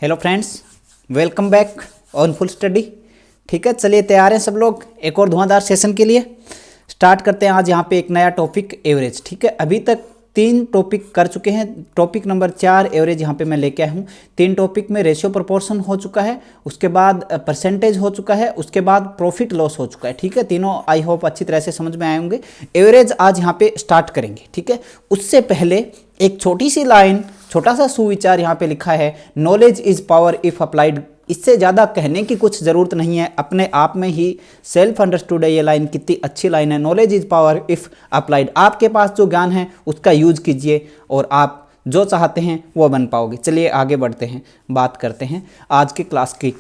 Hello friends, welcome back on full study. ठीक है, चलिए तैयार हैं सब लोग एक और धुआंधार सेशन के लिए। स्टार्ट करते हैं आज यहाँ पे एक नया टॉपिक एवरेज। ठीक है, अभी तक 3 टॉपिक कर चुके हैं। टॉपिक नंबर 4 एवरेज यहाँ पे मैं लेके आया हूँ। 3 टॉपिक में रेशियो प्रोपोर्शन हो चुका है, उसके बाद परसेंटेज हो चुका है, उसके बाद प्रॉफिट लॉस हो चुका है। ठीक है, तीनों आई होप अच्छी तरह से समझ में आए होंगे। एवरेज आज यहाँ पे स्टार्ट करेंगे। ठीक है, उससे पहले एक छोटी सी लाइन, छोटा सा सुविचार यहाँ पे लिखा है, knowledge is power if applied. इससे ज़्यादा कहने की कुछ ज़रूरत नहीं है, अपने आप में ही सेल्फ अंडरस्टूड है ये लाइन। कितनी अच्छी लाइन है, knowledge is power if applied. आपके पास जो ज्ञान है उसका यूज कीजिए और आप जो चाहते हैं वो बन पाओगे। चलिए आगे बढ़ते हैं, बात करते हैं आज की क्लास की।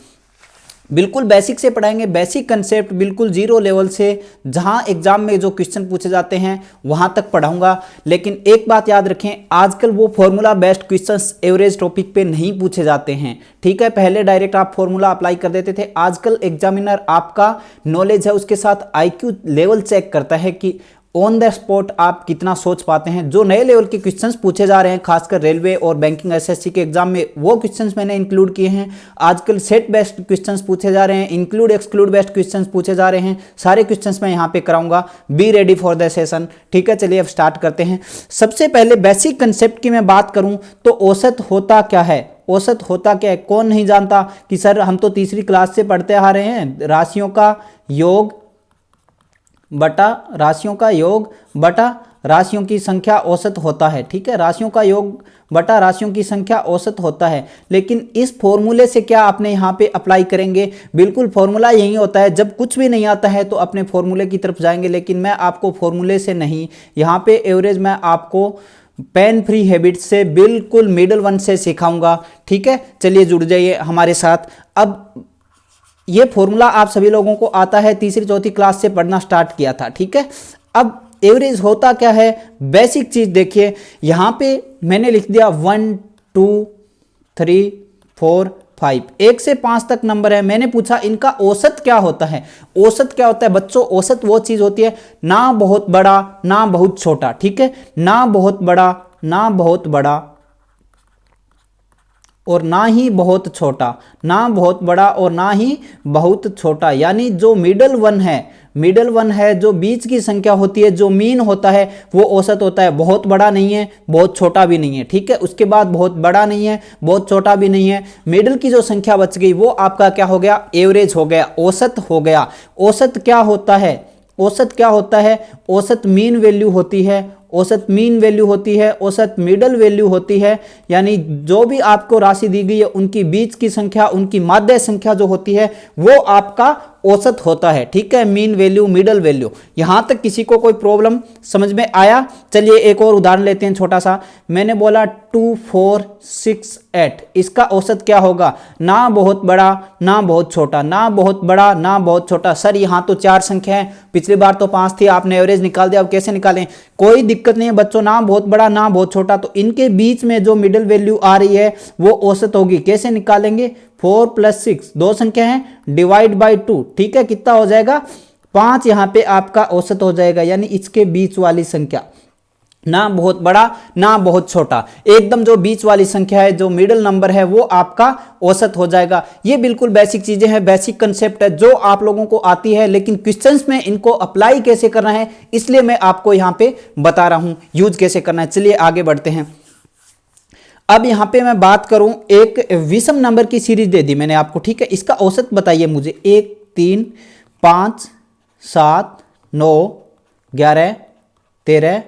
बिल्कुल बेसिक से पढ़ाएंगे, बेसिक कंसेप्ट बिल्कुल जीरो लेवल से, जहां एग्जाम में जो क्वेश्चन पूछे जाते हैं वहां तक पढ़ाऊंगा। लेकिन एक बात याद रखें, आजकल वो formula based questions average topic पे नहीं पूछे जाते हैं। ठीक है, पहले डायरेक्ट आप फॉर्मूला अप्लाई कर देते थे। आजकल एग्जामिनर आपका नॉलेज है उसके साथ IQ लेवल चेक करता है कि ऑन द स्पॉट आप कितना सोच पाते हैं। जो नए लेवल के क्वेश्चंस पूछे जा रहे हैं, खासकर रेलवे और बैंकिंग SSC के एग्जाम में, वो क्वेश्चंस मैंने इंक्लूड किए हैं। आजकल सेट बेस्ड क्वेश्चंस पूछे जा रहे हैं, इंक्लूड एक्सक्लूड बेस्ड क्वेश्चंस पूछे जा रहे हैं। सारे क्वेश्चंस मैं यहाँ पे कराऊंगा। Be ready for the session. ठीक है, चलिए अब स्टार्ट करते हैं। सबसे पहले बेसिक कंसेप्ट की मैं बात करूं तो औसत होता क्या है? औसत होता क्या है? कौन नहीं जानता कि सर हम तो तीसरी क्लास से पढ़ते आ रहे हैं, राशियों का योग बटा राशियों का योग बटा राशियों की संख्या औसत होता है। ठीक है, राशियों का योग बटा राशियों की संख्या औसत होता है। लेकिन इस फॉर्मूले से क्या अपने यहाँ पे अप्लाई करेंगे? बिल्कुल फॉर्मूला यही होता है, जब कुछ भी नहीं आता है तो अपने फॉर्मूले की तरफ जाएंगे। लेकिन मैं आपको फॉर्मूले से नहीं, यहाँ पे एवरेज मैं आपको पेन फ्री हैबिट से, बिल्कुल मिडल वन से सिखाऊंगा। ठीक है, चलिए जुड़ जाइए हमारे साथ। अब ये फॉर्मूला आप सभी लोगों को आता है, तीसरी चौथी क्लास से पढ़ना स्टार्ट किया था। ठीक है, अब एवरेज होता क्या है? बेसिक चीज देखिए, यहां पे मैंने लिख दिया 1 2 3 4 5, 1 से 5 तक नंबर है। मैंने पूछा इनका औसत क्या होता है? औसत क्या होता है बच्चों? औसत वो चीज होती है ना बहुत बड़ा ना बहुत छोटा। ठीक है, ना बहुत बड़ा ना बहुत बड़ा और ना ही बहुत छोटा, ना बहुत बड़ा और ना ही बहुत छोटा, यानी जो मिडल वन है, मिडल वन है, जो बीच की संख्या होती है, जो मीन होता है, वो औसत होता है। बहुत बड़ा नहीं है, बहुत छोटा भी नहीं है। ठीक है, उसके बाद बहुत बड़ा नहीं है, बहुत छोटा भी नहीं है, मिडल की जो संख्या बच गई वो आपका क्या हो गया? एवरेज हो गया, औसत हो गया। औसत क्या होता है? औसत क्या होता है? औसत मीन वैल्यू होती है, औसत मीन वैल्यू होती है, औसत मिडल वैल्यू होती है। यानी जो भी आपको राशि दी गई है उनकी बीच की संख्या, उनकी माध्य संख्या जो होती है वो आपका औसत होता है। ठीक है, मीन वैल्यू, मिडल वैल्यू। यहां तक किसी को कोई प्रॉब्लम समझ में आया? चलिए एक और उदाहरण लेते हैं छोटा सा। मैंने बोला 2 4 6 8, इसका औसत क्या होगा? ना बहुत बड़ा ना बहुत छोटा, ना बहुत बड़ा ना बहुत छोटा। सर यहां तो 4 संख्या है, पिछली बार तो 5 थी, आपने एवरेज निकाल दिया, अब कैसे निकालें? कोई दिक्कत नहीं है बच्चों, ना बहुत बड़ा ना बहुत छोटा, तो इनके बीच में जो मिडिल वैल्यू आ रही है वो औसत होगी। कैसे निकालेंगे? 4 + 6, 2 संख्या है, डिवाइड बाई 2। ठीक है, कितना हो जाएगा? 5 यहां पे आपका औसत हो जाएगा, यानी इसके बीच वाली संख्या, ना बहुत बड़ा ना बहुत छोटा, एकदम जो बीच वाली संख्या है, जो मिडिल नंबर है, वो आपका औसत हो जाएगा। ये बिल्कुल बेसिक चीजें हैं, बेसिक कंसेप्ट है जो आप लोगों को आती है, लेकिन क्वेश्चंस में इनको अप्लाई कैसे करना है इसलिए मैं आपको यहां पे बता रहा हूं, यूज कैसे करना है। चलिए आगे बढ़ते हैं। अब यहां पे मैं बात करूं, एक विषम नंबर की सीरीज दे दी मैंने आपको। ठीक है, इसका औसत बताइए मुझे। 1 3 5 7 9 11 13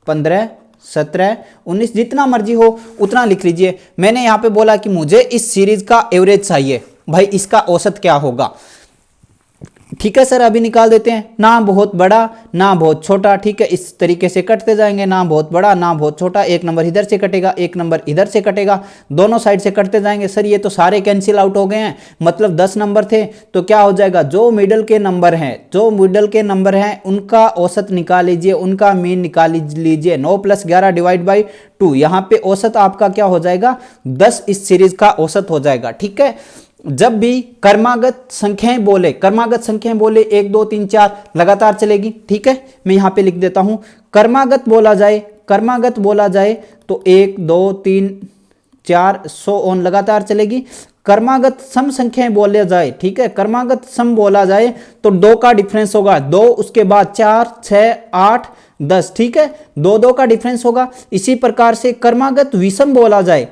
15 17 19, जितना मर्जी हो उतना लिख लीजिए। मैंने यहां पे बोला कि मुझे इस सीरीज का एवरेज चाहिए, भाई इसका औसत क्या होगा? ठीक है सर, अभी निकाल देते हैं। ना बहुत बड़ा ना बहुत छोटा। ठीक है, इस तरीके से कटते जाएंगे, ना बहुत बड़ा ना बहुत छोटा, एक नंबर इधर से कटेगा, एक नंबर इधर से कटेगा, दोनों साइड से कटते जाएंगे। सर ये तो सारे कैंसिल आउट हो गए हैं, मतलब 10 नंबर थे, तो क्या हो जाएगा? जो मिडल के नंबर हैं, जो मिडल के नंबर हैं उनका औसत निकाल लीजिए, उनका मीन निकाल लीजिए। 9 + 11 डिवाइड बाई 2, यहाँ पे औसत आपका क्या हो जाएगा? 10 इस सीरीज का औसत हो जाएगा। ठीक है, जब भी क्रमागत संख्याएं बोले, क्रमागत संख्याएं बोले 1 2 3 4 लगातार चलेगी। ठीक है, मैं यहां पे लिख देता हूं, क्रमागत बोला जाए, क्रमागत बोला जाए तो 1 2 3 400 ऑन लगातार चलेगी। क्रमागत सम संख्याएं बोले जाए, ठीक है, क्रमागत सम बोला जाए तो 2 का डिफरेंस होगा, 2 उसके बाद 4 6 8 10, ठीक है, 2 2 का डिफरेंस होगा। इसी प्रकार से क्रमागत विषम बोला जाए,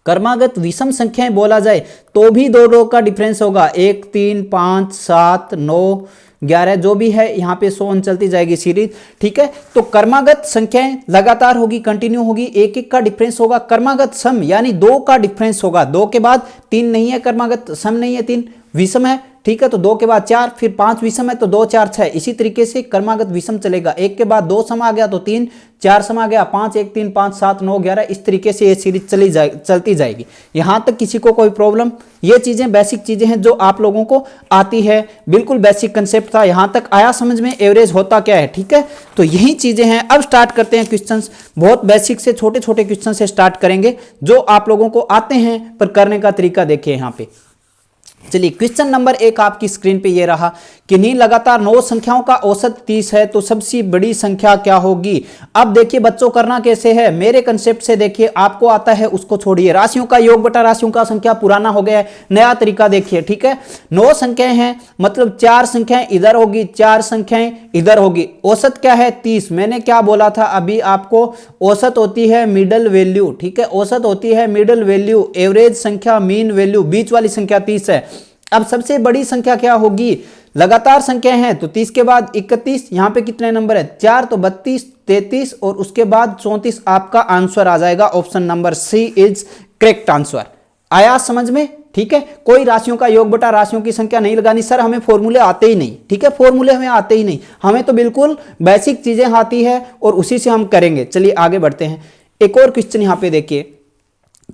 क्रमागत विषम संख्याएं बोला जाए तो भी 2 2 का डिफरेंस होगा, 1 3 5 7 9 11 जो भी है, यहाँ पे 100 चलती जाएगी सीरीज, ठीक है। तो क्रमागत संख्याएं लगातार होगी, कंटिन्यू होगी, 1 1 का डिफरेंस होगा। क्रमागत सम यानी 2 का डिफरेंस होगा, 2 के बाद 3 नहीं है, क्रमागत सम नहीं है, 3 विषम है, ठीक है। तो 2 के बाद 4, फिर 5 विषम है तो 2 4 6, इसी तरीके से क्रमागत विषम चलेगा। 1 के बाद 2 सम आ गया तो 3, 4 सम आ गया 5 1 3 5 7 9 11, इस तरीके से ये सीरीज चलती जाएगी। यहां तक किसी को कोई प्रॉब्लम? ये चीजें बेसिक चीजें हैं जो आप लोगों को आती है, बिल्कुल बेसिक कंसेप्ट था, यहां तक आया समझ में एवरेज होता क्या है, ठीक है। तो यही चीजें हैं। अब स्टार्ट करते हैं क्वेश्चंस, बहुत बेसिक से छोटे छोटे क्वेश्चन से स्टार्ट करेंगे जो आप लोगों को आते हैं, पर करने का तरीका देखिए यहाँ पे। चलिए क्वेश्चन नंबर 1 आपकी स्क्रीन पे ये रहा, किन्हीं लगातार 9 संख्याओं का औसत 30 है तो सबसे बड़ी संख्या क्या होगी। अब देखिए बच्चों करना कैसे है, मेरे कंसेप्ट से देखिए, आपको आता है उसको छोड़िए, राशियों का योग बटा राशियों का संख्या पुराना हो गया है, नया तरीका देखिए, ठीक है। 9 संख्याएं हैं मतलब 4 संख्याएं इधर होगी, 4 संख्याएं इधर होगी, औसत क्या है 30। मैंने क्या बोला था अभी आपको, औसत होती है मिडल वैल्यू, ठीक है, औसत होती है मिडल वैल्यू, एवरेज संख्या मीन वैल्यू, बीच वाली संख्या 30 है। अब सबसे बड़ी संख्या क्या होगी, लगातार संख्या है तो 30 के बाद 31, यहां पे कितने नंबर है 4, तो 32 33 और उसके बाद 34 आपका आंसर आ जाएगा। Option number C is correct answer. आया समझ में, ठीक है। कोई राशियों का योग बटा राशियों की संख्या नहीं लगानी सर, हमें फॉर्मूले आते ही नहीं, ठीक है, फॉर्मूले हमें आते ही नहीं, हमें तो बिल्कुल बेसिक चीजें आती है और उसी से हम करेंगे। चलिए आगे बढ़ते हैं। एक और क्वेश्चन यहां पे देखिए,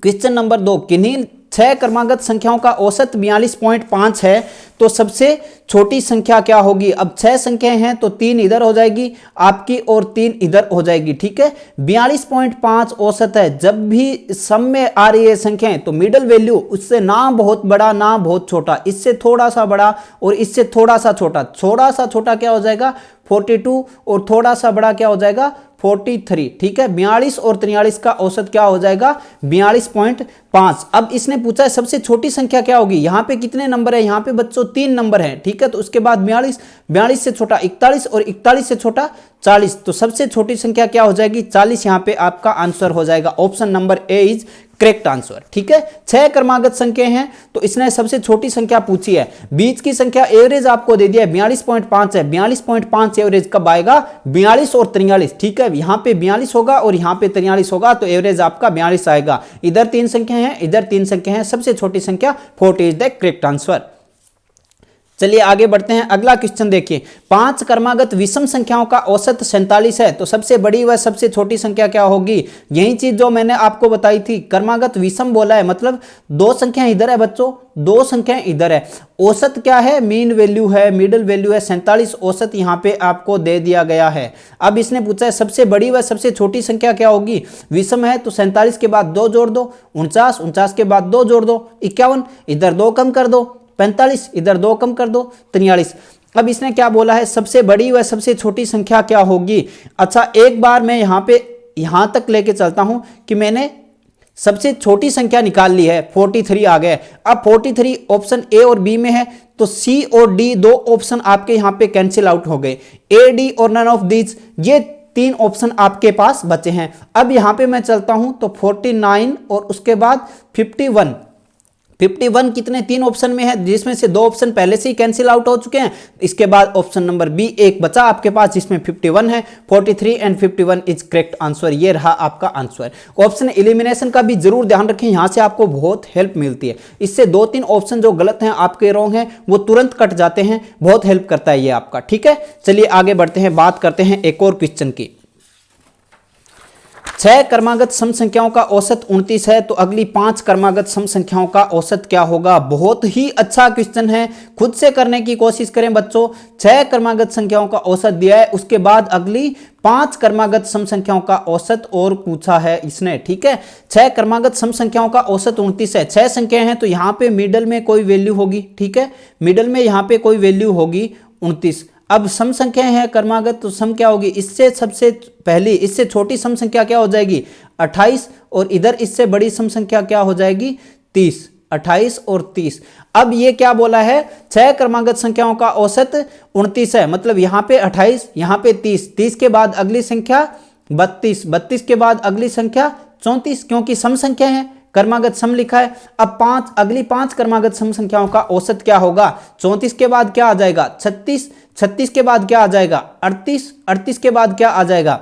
क्वेश्चन नंबर 2, किन्हीं 6 क्रमागत संख्याओं का औसत 42.5 है तो सबसे छोटी संख्या क्या होगी। अब 6 संख्याएं हैं तो 3 इधर हो जाएगी आपकी और 3 इधर हो जाएगी, ठीक है। 42.5 औसत है, जब भी सम में आ रही है संख्याएं तो मिडल वैल्यू उससे ना बहुत बड़ा ना बहुत छोटा, इससे थोड़ा सा बड़ा और इससे थोड़ा सा छोटा, थोड़ा सा छोटा क्या हो जाएगा 42 और थोड़ा सा बड़ा क्या हो जाएगा 43, ठीक है। 42 और 43 का औसत क्या हो जाएगा 42.5। अब इसने पूछा है सबसे छोटी संख्या क्या होगी, यहां पे कितने नंबर है, यहां पे बच्चों 3 नंबर है, ठीक है। तो उसके बाद 42, 42 से छोटा 41 और 41 से छोटा 40, तो सबसे छोटी संख्या क्या हो जाएगी 40, यहां पे आपका आंसर हो जाएगा। Option number A is correct answer, ठीक है। 6 क्रमागत संख्या हैं तो इसने सबसे छोटी संख्या पूछी है, बीच की संख्या एवरेज आपको दे दिया है 42.5 है, 42.5 एवरेज कब आएगा 42 और 43, ठीक है। यहां पे 42 होगा और यहां पे 43 होगा तो एवरेज आपका 42 आएगा। इधर 3 संख्या है, इधर 3 संख्या है, सबसे छोटी संख्या 40 इज द करेक्ट आंसर। चलिए आगे बढ़ते हैं। अगला क्वेश्चन देखिए, 5 क्रमागत विषम संख्याओं का औसत 47 है तो सबसे बड़ी व सबसे छोटी संख्या क्या होगी। यही चीज जो मैंने आपको बताई थी, क्रमागत विषम बोला है मतलब 2 संख्या इधर है बच्चों, 2 संख्या इधर है, औसत क्या है मीन वैल्यू है, मिडल वैल्यू है 47, औसत यहां पे आपको दे दिया गया है। अब इसने पूछा है सबसे बड़ी व सबसे छोटी संख्या क्या होगी, विषम है तो 47 के बाद 2 जोड़ दो 49, 49 के बाद 2 जोड़ दो 51, इधर 2 कम कर दो 45, इधर 2 कम कर दो 43। अब इसने क्या बोला है सबसे बड़ी व सबसे छोटी संख्या क्या होगी। अच्छा एक बार मैं यहां तक लेके चलता हूं कि मैंने सबसे छोटी संख्या निकाल ली है, 43 आ गए। अब 43 ऑप्शन ए और बी में है तो सी और डी 2 ऑप्शन आपके यहां पे कैंसिल आउट हो गए, ए डी और नन ऑफ दीज ये 3 ऑप्शन आपके पास बचे हैं। अब यहां पे मैं चलता हूं तो 49 और उसके बाद 51, 51 कितने 3 ऑप्शन में है जिसमें से 2 ऑप्शन पहले से ही कैंसिल आउट हो चुके हैं। इसके बाद ऑप्शन नंबर बी एक बचा आपके पास जिसमें 51 है। 43 एंड 51 इज करेक्ट आंसर, ये रहा आपका आंसर। ऑप्शन एलिमिनेशन का भी जरूर ध्यान रखें, यहां से आपको बहुत हेल्प मिलती है। इससे 2-3 ऑप्शन जो गलत हैं आपके रॉन्ग हैं वो तुरंत कट जाते हैं, बहुत हेल्प करता है ये आपका, ठीक है। चलिए आगे बढ़ते हैं, बात करते हैं एक और क्वेश्चन की। 6 क्रमागत सम संख्याओं का औसत 29 है तो अगली 5 क्रमागत सम संख्याओं का औसत क्या होगा। बहुत ही अच्छा क्वेश्चन है, खुद से करने की कोशिश करें बच्चों। 6 क्रमागत संख्याओं का औसत दिया है, उसके बाद अगली 5 क्रमागत सम संख्याओं का औसत और पूछा है इसने, ठीक है। 6 क्रमागत सम संख्याओं का औसत 29 है, 6 संख्याएं हैं तो यहां पे मिडल में कोई वैल्यू होगी, ठीक है, मिडल में यहां पे कोई वैल्यू होगी 29। अब सम संख्याएं हैं क्रमागत, तो सम क्या होगी, इससे सबसे पहली इससे छोटी सम संख्या क्या हो जाएगी 28, और इधर इससे बड़ी सम संख्या क्या हो जाएगी 30, 28 और 30। अब ये क्या बोला है, 6 क्रमागत संख्याओं का औसत 29 है, मतलब यहाँ पे 28, यहाँ पे 30, 30 के बाद अगली संख्या 32, 32 के बाद अगली संख्या 34, क्योंकि सम संख्या है, क्रमागत सम लिखा है। अब अगली 5 क्रमागत सम संख्याओं का औसत क्या होगा, 34 के बाद क्या आ जाएगा 36, 36 के बाद क्या आ जाएगा 38, 38 के बाद क्या आ जाएगा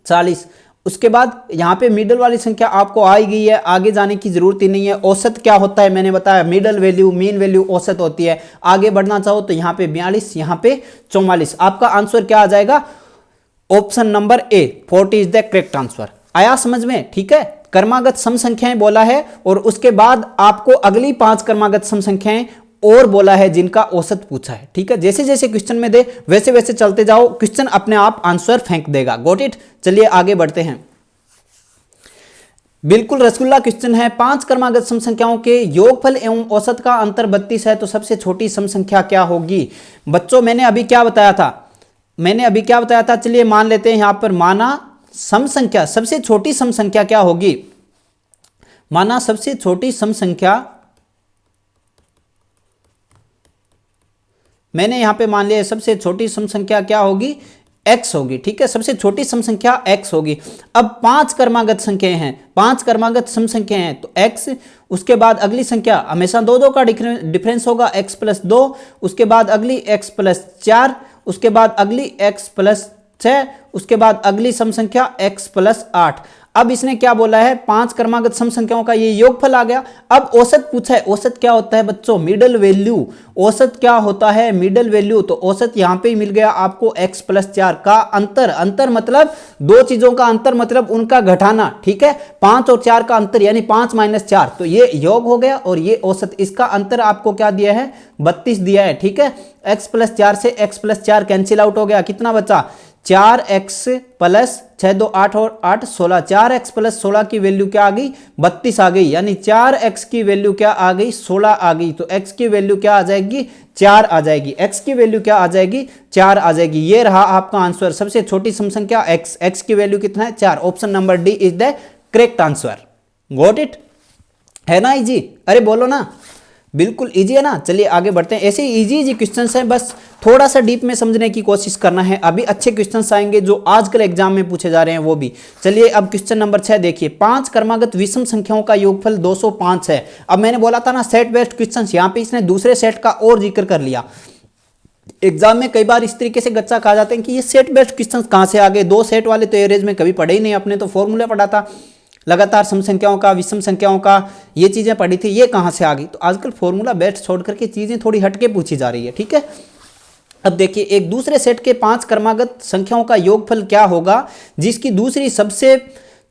40। उसके बाद यहाँ पे मिडल वाली संख्या आपको आ ही गई है, आगे जाने की जरूरत ही नहीं है। औसत क्या होता है मैंने बताया, मिडल वैल्यू मीन वैल्यू औसत होती है। आगे बढ़ना चाहो तो यहाँ पे 42, यहाँ पे 44। आपका आंसर क्या आ जाएगा, option number A 40 is the correct answer. आया समझ में, ठीक है। क्रमागत सम संख्याएं बोला है और उसके बाद आपको अगली 5 क्रमागत सम संख्याएं और बोला है जिनका औसत पूछा है, ठीक है। जैसे जैसे क्वेश्चन में दे वैसे वैसे चलते जाओ, क्वेश्चन अपने आप आंसर फेंक देगा। Got it. चलिए आगे बढ़ते हैं। बिल्कुल रसगुल्ला क्वेश्चन है। 5 क्रमागत सम संख्याओं के योगफल एवं औसत का अंतर 32 है, तो सबसे छोटी सम संख्या क्या होगी। बच्चों मैंने अभी क्या बताया था, चलिए मान लेते हैं यहां पर, माना सम संख्या सबसे छोटी सम संख्या क्या होगी, माना सबसे छोटी सम संख्या मैंने यहां पे मान लिया, सबसे छोटी सम संख्या क्या होगी x होगी, ठीक है। सबसे छोटी सम संख्या x होगी। अब 5 क्रमागत संख्याएं हैं, 5 क्रमागत सम संख्याएं हैं, तो x, उसके बाद अगली संख्या हमेशा 2 का डिफरेंस होगा, x प्लस 2, उसके बाद अगली x प्लस 4, उसके बाद अगली x प्लस 6, उसके बाद अगली सम संख्या x प्लस 8। अब इसने क्या बोला है, 5 क्रमागत सम संख्याओं का ये योगफल आ गया। अब औसत पूछा है, औसत क्या होता है बच्चों, मिडल वैल्यू। औसत क्या होता है, मिडल वैल्यू। तो औसत यहां पे ही मिल गया आपको x प्लस 4 का अंतर। अंतर मतलब दो चीजों का अंतर, मतलब उनका घटाना, ठीक है। 5 और 4 का अंतर यानी 5 माइनस 4, तो ये योग हो गया और ये औसत। इसका अंतर आपको क्या दिया है, 32 दिया है, ठीक है। x प्लस 4 से x प्लस 4 कैंसिल आउट हो गया, कितना बचा 4x प्लस 6 2 8 और 8 16, 4x प्लस 16 की वैल्यू क्या आ गई 32 आ गई, यानी 4x की वैल्यू क्या आ गई 16 आ गई। तो x की वैल्यू क्या आ जाएगी 4 आ जाएगी, x की वैल्यू क्या आ जाएगी 4 आ जाएगी। ये रहा आपका आंसर, सबसे छोटी सम संख्या x की वैल्यू कितना है 4। Option number D is the correct answer. Got it, है ना इजी, अरे बोलो ना, बिल्कुल इजी है ना। चलिए आगे बढ़ते हैं। ऐसे इजी क्वेश्चंस हैं, बस थोड़ा सा डीप में समझने की कोशिश करना है। अभी अच्छे क्वेश्चंस आएंगे जो आजकल एग्जाम में पूछे जा रहे हैं वो भी। चलिए अब क्वेश्चन नंबर 6 देखिए। 5 क्रमागत विषम संख्याओं का योगफल 205 है। अब मैंने बोला था ना सेट बेस्ड क्वेश्चंस, यहाँ पे इसने दूसरे सेट का और जिक्र कर लिया। एग्जाम में कई बार इस तरीके से गच्चा खा जाते हैं कि ये सेट बेस्ड क्वेश्चंस कहाँ से आ गए, 2 सेट वाले तो एवरेज में कभी पढ़े ही नहीं, अपने तो फॉर्मूला पढ़ा था लगातार सम संख्याओं का, विषम संख्याओं का, ये चीजें पढ़ी थी, ये कहां से आ गई। तो आजकल फॉर्मूला बेस्ड छोड़ करके चीजें थोड़ी हटके पूछी जा रही है, ठीक है। अब देखिए एक दूसरे सेट के 5 क्रमागत संख्याओं का योगफल क्या होगा जिसकी दूसरी सबसे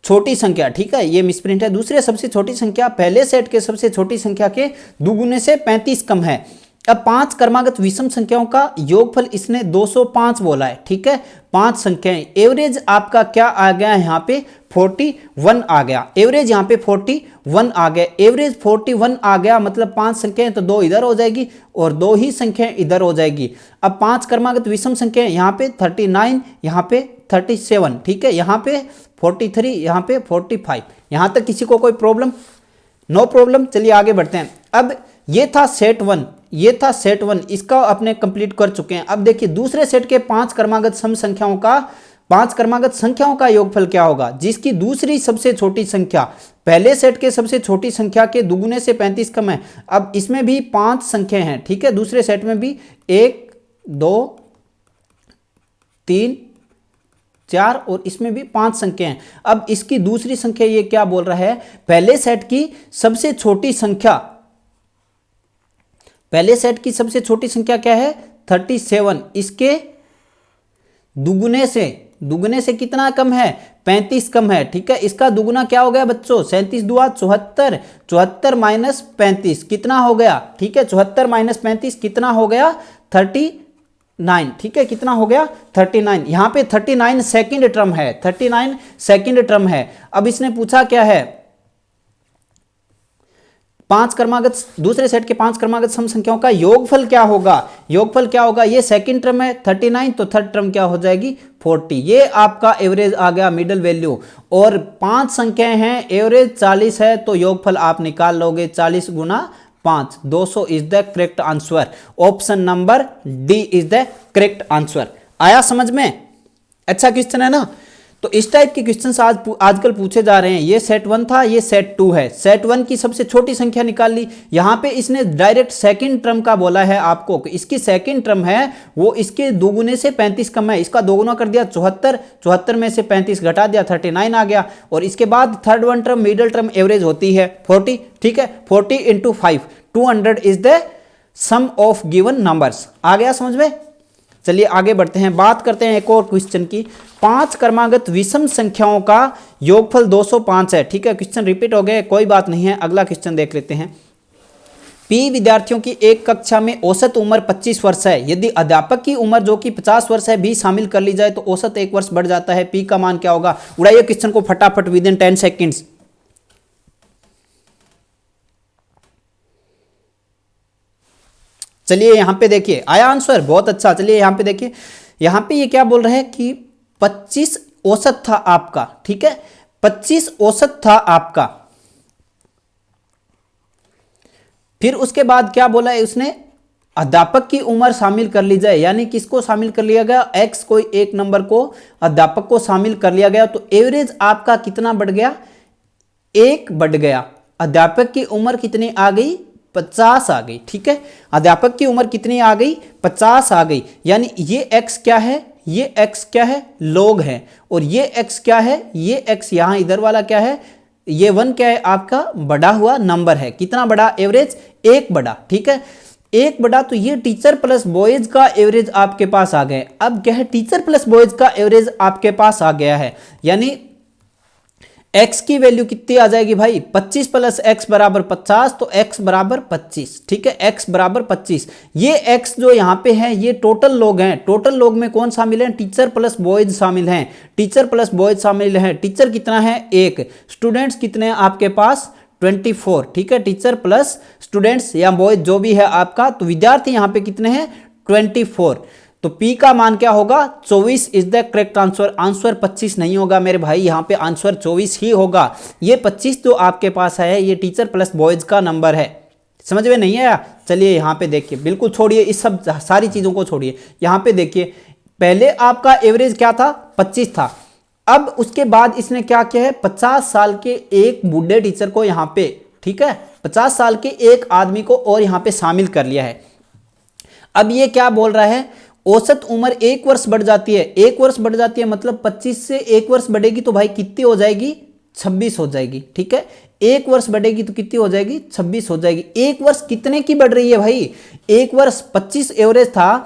छोटी संख्या, ठीक है, ये मिसप्रिंट है, दूसरे सबसे छोटी संख्या पहले सेट के सबसे छोटी संख्या के दुगुने से 35 कम है। अब 5 क्रमागत विषम संख्याओं का योगफल इसने 205 बोला है, ठीक है। 5 संख्याएं, एवरेज आपका क्या आ गया यहाँ पे 41 आ गया, एवरेज यहाँ पे 41 आ गया, एवरेज 41 आ गया, मतलब 5 संख्याएं तो 2 इधर हो जाएगी और 2 ही संख्याएं इधर हो जाएगी। अब 5 क्रमागत विषम संख्याएं यहाँ पे 39, यहाँ पे 37, ठीक है, यहाँ पे 43, यहाँ पे 45। यहाँ तक किसी को कोई प्रॉब्लम, नो प्रॉब्लम। चलिए आगे बढ़ते हैं। अब ये था सेट 1, ये था सेट 1, इसका अपने कंप्लीट कर चुके हैं। अब देखिए दूसरे सेट के 5 क्रमागत सम संख्याओं का, 5 क्रमागत संख्याओं का योगफल क्या होगा जिसकी दूसरी सबसे छोटी संख्या पहले सेट के सबसे छोटी संख्या के दुगुने से 35 कम है। अब इसमें भी 5 संख्याएं हैं, ठीक है, दूसरे सेट में भी 1 2 3 4 और इसमें भी 5 संख्याएं हैं। अब इसकी दूसरी संख्या ये क्या बोल रहा है, पहले सेट की सबसे छोटी संख्या, पहले सेट की सबसे छोटी संख्या क्या है 37, इसके दुगुने से कितना कम है 35 कम है, ठीक है। इसका दुगुना क्या हो गया बच्चों 37 दुआ 74, 74 माइनस 35 कितना हो गया, ठीक है, 74 माइनस 35 कितना हो गया 39, ठीक है, कितना हो गया 39। यहाँ पे 39 सेकंड टर्म है, 39 सेकंड टर्म है। अब इसने पूछा क्या है 5 क्रमागत, दूसरे सेट के 5 क्रमागत सम संख्याओं का योगफल क्या होगा? योगफल क्या होगा? ये सेकंड टर्म है 39, तो थर्ड टर्म क्या हो जाएगी? 40। ये आपका एवरेज आ गया, मिडल वैल्यू। और 5 संख्याएं हैं, एवरेज 40 है, तो योगफल आप निकाल लोगे 40 गुना 5, 200 is the correct answer. Option number D is the correct answer. आया समझ में? अच्छा क्वेश्चन है ना। तो इस टाइप के क्वेश्चन आजकल पूछे जा रहे हैं। ये सेट 1 था, ये सेट 2 है। सेट 1 की सबसे छोटी संख्या निकाल ली। यहां पे इसने डायरेक्ट सेकंड टर्म का बोला है आपको, इसकी सेकंड टर्म है वो इसके दोगुने से 35 कम है। इसका दोगुना कर दिया 74, 74 में से 35 घटा दिया 39 आ गया। और इसके बाद third one term, middle term average होती है 40, ठीक है। 40 into 5, 200 is the sum of given numbers. आ गया समझ में? चलिए आगे बढ़ते हैं, बात करते हैं एक और क्वेश्चन की। 5 क्रमागत विषम संख्याओं का योगफल 205 है, ठीक है। क्वेश्चन रिपीट हो गए, कोई बात नहीं है, अगला क्वेश्चन देख लेते हैं। P विद्यार्थियों की एक कक्षा में औसत उम्र 25 वर्ष है। यदि अध्यापक की उम्र जो कि 50 वर्ष है भी शामिल कर ली जाए तो औसत 1 वर्ष बढ़ जाता है। P का मान क्या होगा? उड़ाइए क्वेश्चन को फटाफट विद इन 10 सेकेंड्स। चलिए यहां पे देखिए, आया आंसर? बहुत अच्छा। चलिए यहां पे देखिए, यहां पे ये क्या बोल रहे हैं कि 25 औसत था आपका, ठीक है। 25 औसत था आपका। फिर उसके बाद क्या बोला है उसने? अध्यापक की उम्र शामिल कर ली जाए, यानी किसको शामिल कर लिया गया? x कोई एक नंबर को अध्यापक को शामिल कर लिया गया, तो एवरेज आपका कितना बढ़ गया? 1 बढ़ गया। अध्यापक की उम्र कितनी आ गई? 50 आ गई, ठीक है। अध्यापक की उम्र कितनी आ गई? 50 आ गई। यानी ये x क्या है? ये x क्या है? log है। और ये x क्या है? ये x यहां इधर वाला क्या है? ये 1 क्या है? आपका बढ़ा हुआ नंबर है। कितना बढ़ा? एवरेज 1 बढ़ा, ठीक है। 1 बढ़ा, तो ये टीचर प्लस बॉयज का एवरेज आपके पास आ गए। अब क्या है? टीचर प्लस बॉयज का एवरेज आपके पास आ गया है, यानी x की वैल्यू कितनी आ जाएगी भाई? 25 प्लस x बराबर 50, तो x बराबर 25, ठीक है। x बराबर 25। ये x जो यहाँ पे है ये टोटल लोग हैं। टोटल लोग में कौन शामिल है? टीचर प्लस बॉयज शामिल हैं। टीचर प्लस बॉयज शामिल हैं। टीचर कितना है? 1। स्टूडेंट्स कितने हैं आपके पास? 24, ठीक है। टीचर प्लस स्टूडेंट्स या बॉयज जो भी है आपका, तो विद्यार्थी यहाँ पे कितने हैं? 24। तो P का मान क्या होगा? 24 is the correct answer. Answer 25 नहीं होगा मेरे भाई, यहाँ पे आंसर 24 ही होगा। ये 25 जो आपके पास है ये टीचर प्लस बॉयज का नंबर है। समझ में नहीं आया? चलिए यहाँ पे देखिए, बिल्कुल छोड़िए इस सब सारी चीजों को छोड़िए। यहाँ पे देखिए, पहले आपका एवरेज क्या था? 25 था। अब उसके बाद इसने क्या किया है? 50 साल के एक बूढ़े टीचर को यहाँ पे, ठीक है, 50 साल के एक आदमी को और यहाँ पे शामिल कर लिया है। अब ये क्या बोल रहा है? औसत उम्र 1 वर्ष बढ़ जाती है। 1 वर्ष बढ़ जाती है मतलब 25 से 1 वर्ष बढ़ेगी तो भाई कितनी हो जाएगी? 26 हो जाएगी, ठीक है। 1 वर्ष बढ़ेगी तो कितनी हो जाएगी? 26 हो जाएगी। 1 वर्ष कितने की बढ़ रही है भाई? 1 वर्ष 25 एवरेज था,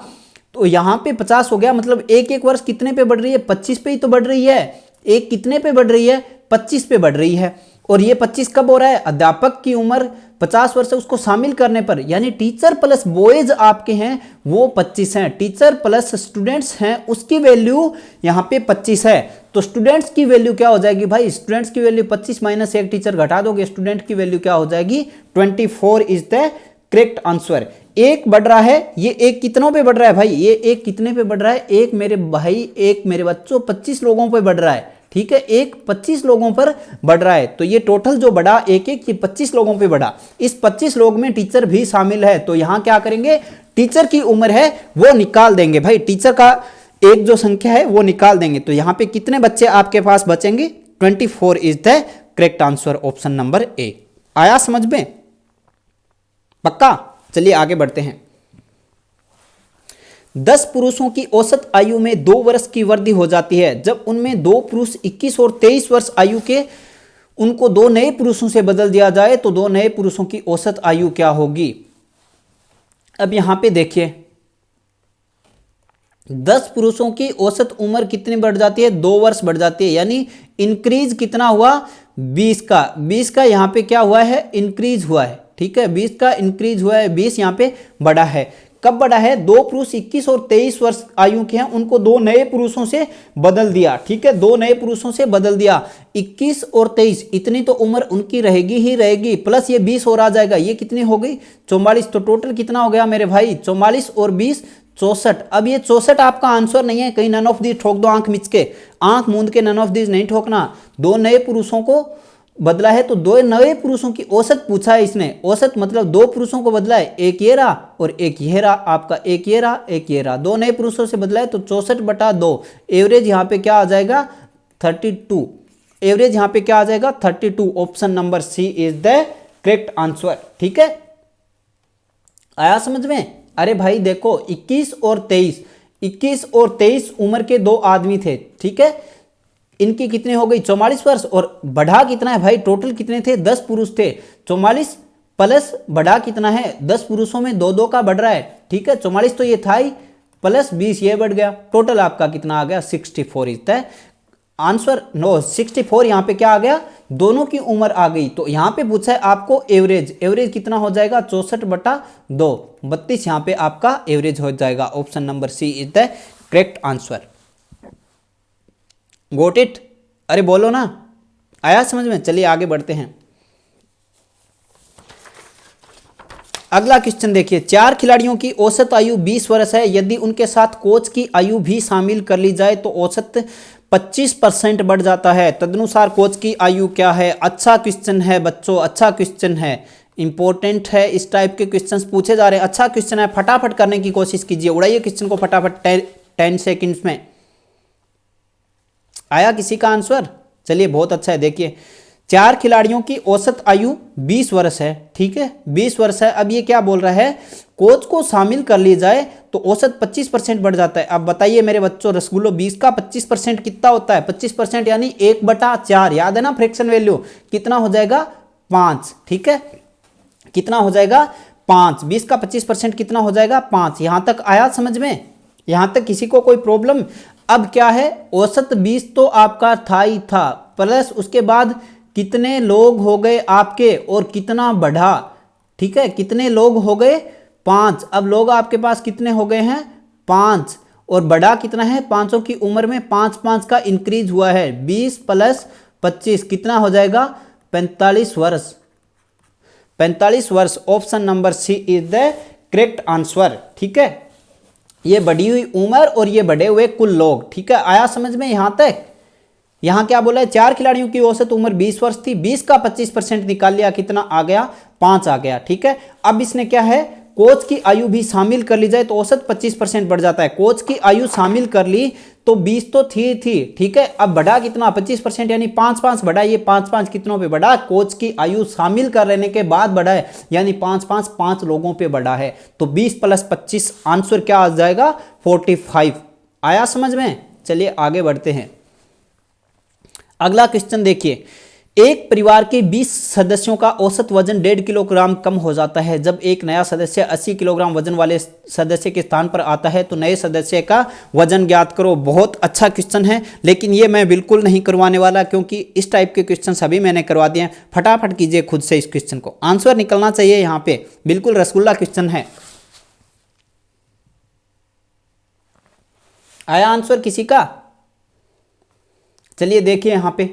तो यहाँ पे 50 हो गया, मतलब एक वर्ष कितने पे बढ़ रही है? 25 पे ही तो बढ़ रही है। एक कितने पे बढ़ रही है? 25 पे बढ़ रही है। और ये 25 कब हो रहा है? अध्यापक की उम्र 50 वर्ष है, उसको शामिल करने पर, यानी टीचर प्लस बॉयज आपके हैं वो 25 हैं। टीचर प्लस स्टूडेंट्स हैं उसकी वैल्यू यहाँ पे 25 है। तो स्टूडेंट्स की वैल्यू क्या हो जाएगी भाई? स्टूडेंट्स की वैल्यू 25 माइनस 1 टीचर घटा दोगे, स्टूडेंट की वैल्यू क्या हो जाएगी? 24 इज द करेक्ट आंसर। 1 बढ़ रहा है, ये 1 कितनों पे बढ़ रहा है भाई? ये 1 कितने पे बढ़ रहा है? 1 मेरे भाई, 1 मेरे बच्चों 25 लोगों पे बढ़ रहा है, ठीक है। 1 25 लोगों पर बढ़ रहा है, तो ये टोटल जो बढ़ा 1 ये 25 लोगों पे बढ़ा। इस 25 लोग में टीचर भी शामिल है, तो यहां क्या करेंगे? टीचर की उम्र है वो निकाल देंगे भाई। टीचर का एक जो संख्या है वो निकाल देंगे, तो यहां पे कितने बच्चे आपके पास बचेंगे? 24 is the correct answer, option number A. आया समझ में? पक्का? चलिए आगे बढ़ते हैं। 10 पुरुषों की औसत आयु में 2 वर्ष की वृद्धि हो जाती है। जब उनमें 2 पुरुष 21 और 23 वर्ष आयु के उनको 2 नए पुरुषों से बदल दिया जाए तो 2 नए पुरुषों की औसत आयु क्या होगी? अब यहां पे देखिए, 10 पुरुषों की औसत उम्र कितनी बढ़ जाती है? 2 वर्ष बढ़ जाती है, यानी इंक्रीज कितना हुआ? 20 का। 20 का यहां पे क्या हुआ है? इंक्रीज हुआ है, ठीक है। 20 का इंक्रीज हुआ है, 20 यहां पे बढ़ा है। कब बढ़ा है? दो पुरुष 21 और 23 वर्ष आयु के हैं, उनको दो नए पुरुषों से बदल दिया। ठीक है, दो नए पुरुषों से बदल दिया। 21 और 23 इतनी तो उम्र उनकी रहेगी ही रहेगी, प्लस ये 20 और आ जाएगा, ये कितनी हो गई? 44। तो टोटल कितना हो गया मेरे भाई? 44 और 20 64। अब ये 64 आपका आंसर नहीं है, कहीं नन ऑफ दिस ठोक दो आंख मिच के, आंख मूंद के नन ऑफ दिस नहीं ठोकना। दो नए पुरुषों को बदला है, तो दो नए पुरुषों की औसत पूछा है इसने। औसत मतलब दो पुरुषों को बदला है, एक ये रहा और एक ये रहा आपका, एक ये रहा एक ये रहा, दो नए पुरुषों से बदला है, तो 64/2। एवरेज यहाँ पे क्या आ जाएगा? 32। एवरेज यहाँ पे क्या आ जाएगा? 32। Option number C is the correct answer. ठीक है, आया समझ में? अरे भाई देखो 21 और 23 उम्र के दो आदमी थे। ठीक है, इनकी कितनी हो गई? 44 वर्ष। और बढ़ा कितना है भाई? टोटल कितने थे? 10 पुरुष थे। 44 प्लस बढ़ा कितना है? 10 पुरुषों में दो दो का बढ़ रहा है। ठीक है, 44 तो ये था ही, प्लस 20 ये बढ़ गया, टोटल आपका कितना आ गया? 64 इज द आंसर। नो 64 यहाँ पे क्या आ गया? दोनों की उम्र आ गई। तो यहाँ पे पूछा है आपको एवरेज, एवरेज कितना हो जाएगा? 64/2, 32 यहाँ पे आपका एवरेज हो जाएगा। Option number C is the correct answer. Got it? अरे बोलो ना, आया समझ में? चलिए आगे बढ़ते हैं। अगला क्वेश्चन देखिए, 4 खिलाड़ियों की औसत आयु 20 वर्ष है, यदि उनके साथ कोच की आयु भी शामिल कर ली जाए तो औसत 25% बढ़ जाता है, तदनुसार कोच की आयु क्या है? अच्छा क्वेश्चन है बच्चों, अच्छा क्वेश्चन है, इंपॉर्टेंट है। इस टाइप के क्वेश्चंस पूछे जा रहे हैं, अच्छा क्वेश्चन है, फटाफट करने की कोशिश कीजिए, उड़ाइए क्वेश्चन को फटाफट 10 सेकेंड्स में। आया किसी का आंसर? चलिए बहुत अच्छा है। देखिए 4 खिलाड़ियों की औसत आयु 20 वर्ष है। ठीक है, 20 वर्ष है। अब ये क्या बोल रहा है? कोच को शामिल कर ली जाए तो औसत 25% बढ़ जाता है। अब बताइए मेरे बच्चों, रसगुल्लो 20 का 25% कितना होता है? 25% यानी 1/4, याद है ना फ्रैक्शन वैल्यू? कितना हो जाएगा? 5। ठीक है, कितना हो जाएगा? 5। 20 का 25% कितना हो जाएगा? 5। यहां तक आया समझ में? यहां तक किसी को कोई प्रॉब्लम? अब क्या है? औसत 20 तो आपका था ही था, प्लस उसके बाद कितने लोग हो गए आपके और कितना बढ़ा। ठीक है, कितने लोग हो गए? 5। अब लोग आपके पास कितने हो गए हैं? 5। और बढ़ा कितना है? पांचों की उम्र में 5-5 का इंक्रीज हुआ है। 20 + 25 कितना हो जाएगा? 45 वर्ष। 45 वर्ष। Option number C is the correct answer. ठीक है, ये बढ़ी हुई उम्र और ये बढ़े हुए कुल लोग। ठीक है, आया समझ में यहां तक? यहां क्या बोला है? 4 खिलाड़ियों की औसत उम्र 20 वर्ष थी, 20 का 25% निकाल लिया, कितना आ गया? 5 आ गया। ठीक है, अब इसने क्या है? कोच की आयु भी शामिल कर ली जाए तो औसत 25% बढ़ जाता है। कोच की आयु शामिल कर ली तो 20 तो थी। ठीक है, अब बढ़ा कितना? 25% यानी 5-5 बढ़ा। ये 5-5 कितनों पे बढ़ा? कोच की आयु शामिल कर लेने के बाद बढ़ा है, यानी 5 लोगों पे बढ़ा है। तो 20 + 25 आंसर क्या आ जाएगा? 45। आया समझ में? चलिए आगे बढ़ते हैं। अगला क्वेश्चन देखिए, एक परिवार के 20 सदस्यों का औसत वजन 1.5 किलोग्राम कम हो जाता है। जब एक नया सदस्य 80 किलोग्राम वजन वाले सदस्य के स्थान पर आता है तो नए सदस्य का वजन ज्ञात करो। बहुत अच्छा क्वेश्चन है, लेकिन ये मैं बिल्कुल नहीं करवाने वाला, क्योंकि इस टाइप के क्वेश्चन सभी मैंने करवा दिए हैं। फटाफट कीजिए खुद से इस क्वेश्चन को, आंसर निकलना चाहिए यहाँ पे। बिल्कुल रसगुल्ला क्वेश्चन है। आया आंसर किसी का? चलिए देखिए यहाँ पे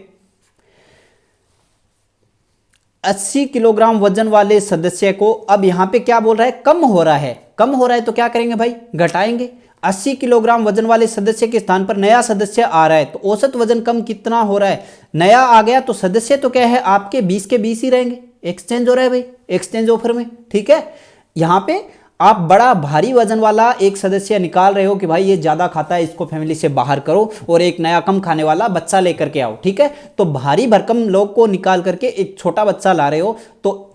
80 किलोग्राम वजन वाले सदस्य को, अब यहां पे क्या बोल रहा है? कम हो रहा है। कम हो रहा है तो क्या करेंगे भाई? घटाएंगे। 80 किलोग्राम वजन वाले सदस्य के स्थान पर नया सदस्य आ रहा है तो औसत वजन कम कितना हो रहा है? नया आ गया तो सदस्य तो क्या है आपके 20 के 20 ही रहेंगे। एक्सचेंज हो रहा है भाई, एक्सचेंज ऑफर में। ठीक है, यहां पे आप बड़ा भारी वजन वाला एक सदस्य निकाल रहे हो कि भाई ये ज्यादा खाता है, इसको फैमिली से बाहर करो, और एक नया कम खाने वाला बच्चा लेकर के आओ। ठीक है, तो भारी भरकम लोग को निकाल करके एक छोटा बच्चा ला रहे हो, तो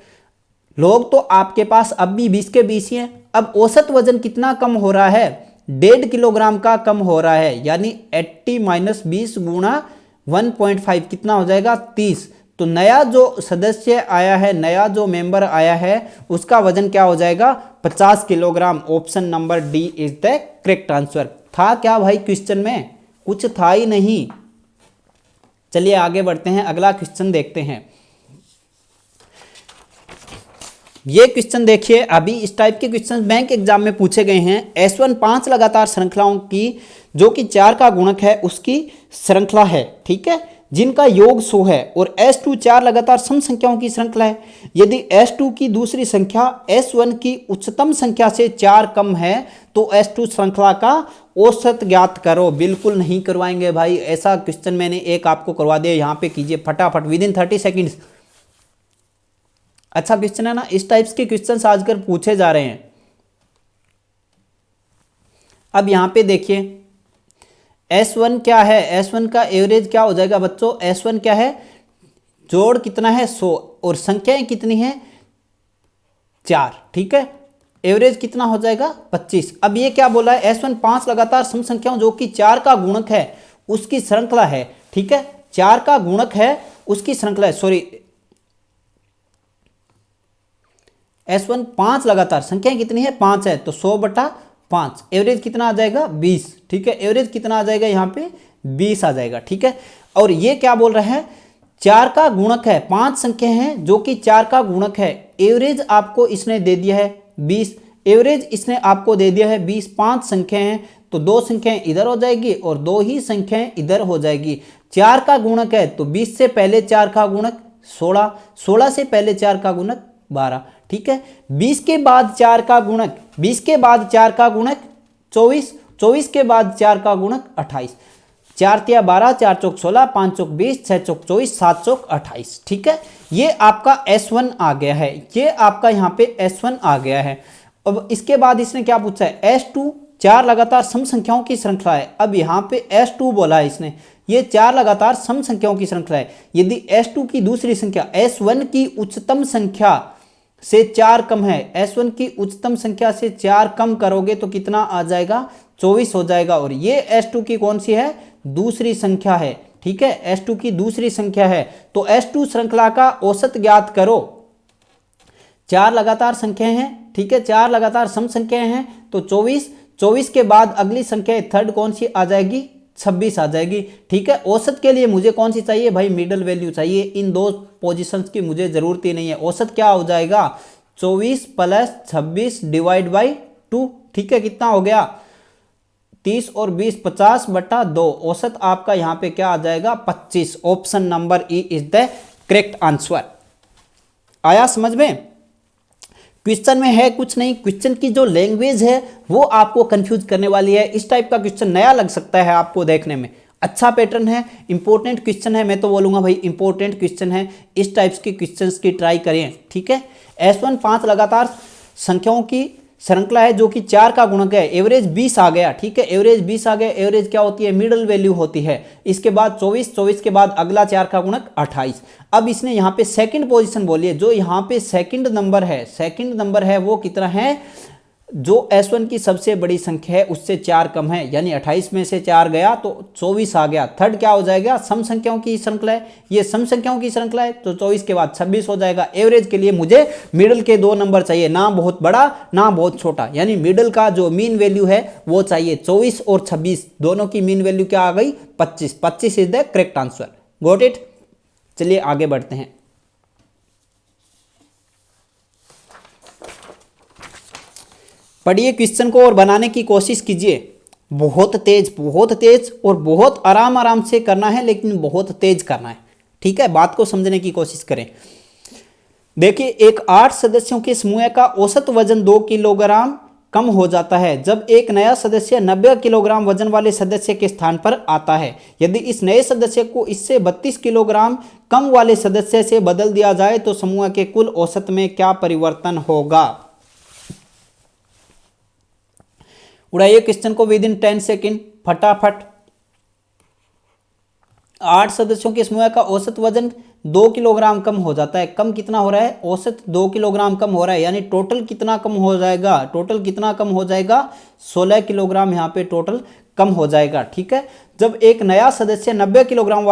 लोग तो आपके पास अब भी 20 के 20 ही हैं। अब औसत वजन कितना कम हो रहा है? 1.5 किलोग्राम का कम हो रहा है, यानी 80 - 20 × 1.5 कितना हो जाएगा? 30। तो नया जो सदस्य आया है, नया जो मेंबर आया है, उसका वजन क्या हो जाएगा? 50 kilogram. Option number D is the correct answer. था क्या भाई क्वेश्चन में? कुछ था ही नहीं। चलिए आगे बढ़ते हैं, अगला क्वेश्चन देखते हैं। ये क्वेश्चन देखिए, अभी इस टाइप के क्वेश्चन बैंक एग्जाम में पूछे गए हैं। S1 5 लगातार श्रृंखलाओं की जो कि 4 का गुणक है उसकी श्रृंखला है, ठीक है, जिनका योग 100 है, और S2 4 लगातार सम संख्याओं की श्रृंखला है। यदि S2 की दूसरी संख्या S1 की उच्चतम संख्या से 4 कम है तो S2 श्रृंखला का औसत ज्ञात करो। बिल्कुल नहीं करवाएंगे भाई, ऐसा क्वेश्चन मैंने एक आपको करवा दिया, यहाँ पे कीजिए फटाफट विद इन 30 सेकेंड्स। अच्छा क्वेश्चन है ना, इस टाइप्स के क्वेश्चंस आजकल पूछे जा रहे हैं। अब यहां पे देखिए S1 क्या है, S1 का एवरेज क्या हो जाएगा बच्चों, S1 क्या है, जोड़ कितना है 100 और संख्याएं कितनी है 4, ठीक है, एवरेज कितना हो जाएगा 25। अब ये क्या बोला है, S1 5 लगातार सम संख्याओं जो कि 4 का गुणक है उसकी श्रृंखला है, ठीक है, 4 का गुणक है उसकी श्रृंखला है, सॉरी S1 5 लगातार संख्याएं कितनी है 5 है, तो 100/5 एवरेज कितना आ जाएगा 20, ठीक है, एवरेज कितना आ जाएगा यहाँ पे 20 आ जाएगा, ठीक है। और ये क्या बोल रहे हैं, 4 का गुणक है, 5 संख्या हैं जो कि 4 का गुणक है, एवरेज आपको इसने दे दिया है 20, एवरेज इसने आपको दे दिया है 20, 5 संख्या हैं तो 2 संख्याएं इधर हो जाएगी और 2 ही संख्याएं इधर हो जाएगी। 4 का गुणक है तो 20 से पहले 4 का गुणक 16, 16 से पहले 4 का गुणक 12, ठीक है, 20 के बाद 4 का गुणक, 20 के बाद 4 का गुणक 24, 24 के बाद 4 का गुणक 28, 4 तिया 12, 4 चौक 16, 5 चौक 20, 6 चौक 24, 7 चौक 28, ठीक है, ये आपका S1 आ गया है, ये आपका यहाँ पे S1 आ गया है। अब इसके बाद इसने क्या पूछा है, S2 4 लगातार सम संख्याओं की श्रृंखला है। अब यहाँ पे S2 बोला है इसने, ये 4 लगातार सम संख्याओं की श्रृंखला है। यदि S2 की दूसरी संख्या S1 की उच्चतम संख्या से 4 कम है, S1 की उच्चतम संख्या से 4 कम करोगे तो कितना आ जाएगा 24 हो जाएगा, और ये S2 की कौन सी है, दूसरी संख्या है, ठीक है, S2 की दूसरी संख्या है। तो S2 श्रृंखला का औसत ज्ञात करो, 4 लगातार संख्याएं हैं, ठीक है, 4 लगातार सम संख्याएं हैं तो 24, 24 के बाद अगली संख्या थर्ड कौन सी आ जाएगी 26 आ जाएगी, ठीक है। औसत के लिए मुझे कौन सी चाहिए भाई, मिडल वैल्यू चाहिए, इन दो पोजीशंस की मुझे जरूरत ही नहीं है। औसत क्या हो जाएगा 24 + 26 / 2, ठीक है, कितना हो गया 30 और 20 50/2, औसत आपका यहाँ पे क्या आ जाएगा 25। Option number E is the correct answer. आया समझ में, क्वेश्चन में है कुछ नहीं, क्वेश्चन की जो लैंग्वेज है वो आपको कंफ्यूज करने वाली है। इस टाइप का क्वेश्चन नया लग सकता है आपको देखने में, अच्छा पैटर्न है, इंपॉर्टेंट क्वेश्चन है, मैं तो बोलूंगा भाई इंपॉर्टेंट क्वेश्चन है, इस टाइप्स के क्वेश्चंस की ट्राई करें, ठीक है। S1 5 लगातार संख्याओं की श्रृंखला है जो कि 4 का गुणक है, एवरेज 20 आ गया, ठीक है, एवरेज 20 आ गया, एवरेज क्या होती है मिडिल वैल्यू होती है। इसके बाद 24, 24 के बाद अगला 4 का गुणक 28। अब इसने यहाँ पे सेकंड पोजीशन बोली है, जो यहाँ पे सेकंड नंबर है, सेकंड नंबर है वो कितना है, जो S1 की सबसे बड़ी संख्या है उससे 4 कम है, यानी 28 में से 4 गया तो 24 आ गया। थर्ड क्या हो जाएगा, सम संख्याओं की श्रृंखला है, ये सम संख्याओं की श्रृंखला है तो 24 के बाद 26 हो जाएगा। एवरेज के लिए मुझे मिडिल के 2 नंबर चाहिए, ना बहुत बड़ा ना बहुत छोटा, यानी मिडिल का जो मीन वैल्यू है वो चाहिए। 24 और 26 दोनों की मीन वैल्यू क्या आ गई 25, 25 is the correct answer. Got it. चलिए आगे बढ़ते हैं। पढ़िए क्वेश्चन को और बनाने की कोशिश कीजिए, बहुत तेज और बहुत आराम आराम से करना है, लेकिन बहुत तेज करना है, ठीक है, बात को समझने की कोशिश करें। देखिए, एक 8 सदस्यों के समूह का औसत वजन 2 किलोग्राम कम हो जाता है जब एक नया सदस्य 90 किलोग्राम वजन वाले सदस्य के स्थान पर आता है। यदि इस नए सदस्य को इससे 32 किलोग्राम कम वाले सदस्य से बदल दिया जाए तो समूह के कुल औसत में क्या परिवर्तन होगा। उड़ाइए क्वेश्चन को विद इन 10 सेकेंड फटाफट। 8 सदस्यों के समूह का औसत वजन 2 किलोग्राम कम हो जाता है। कम कितना हो रहा है, औसत 2 किलोग्राम कम हो रहा है, यानी टोटल कितना कम हो जाएगा, टोटल कितना कम हो जाएगा 16 किलोग्राम यहाँ पे टोटल कम हो जाएगा, ठीक है। जब एक नया सदस्य 90 किलोग्राम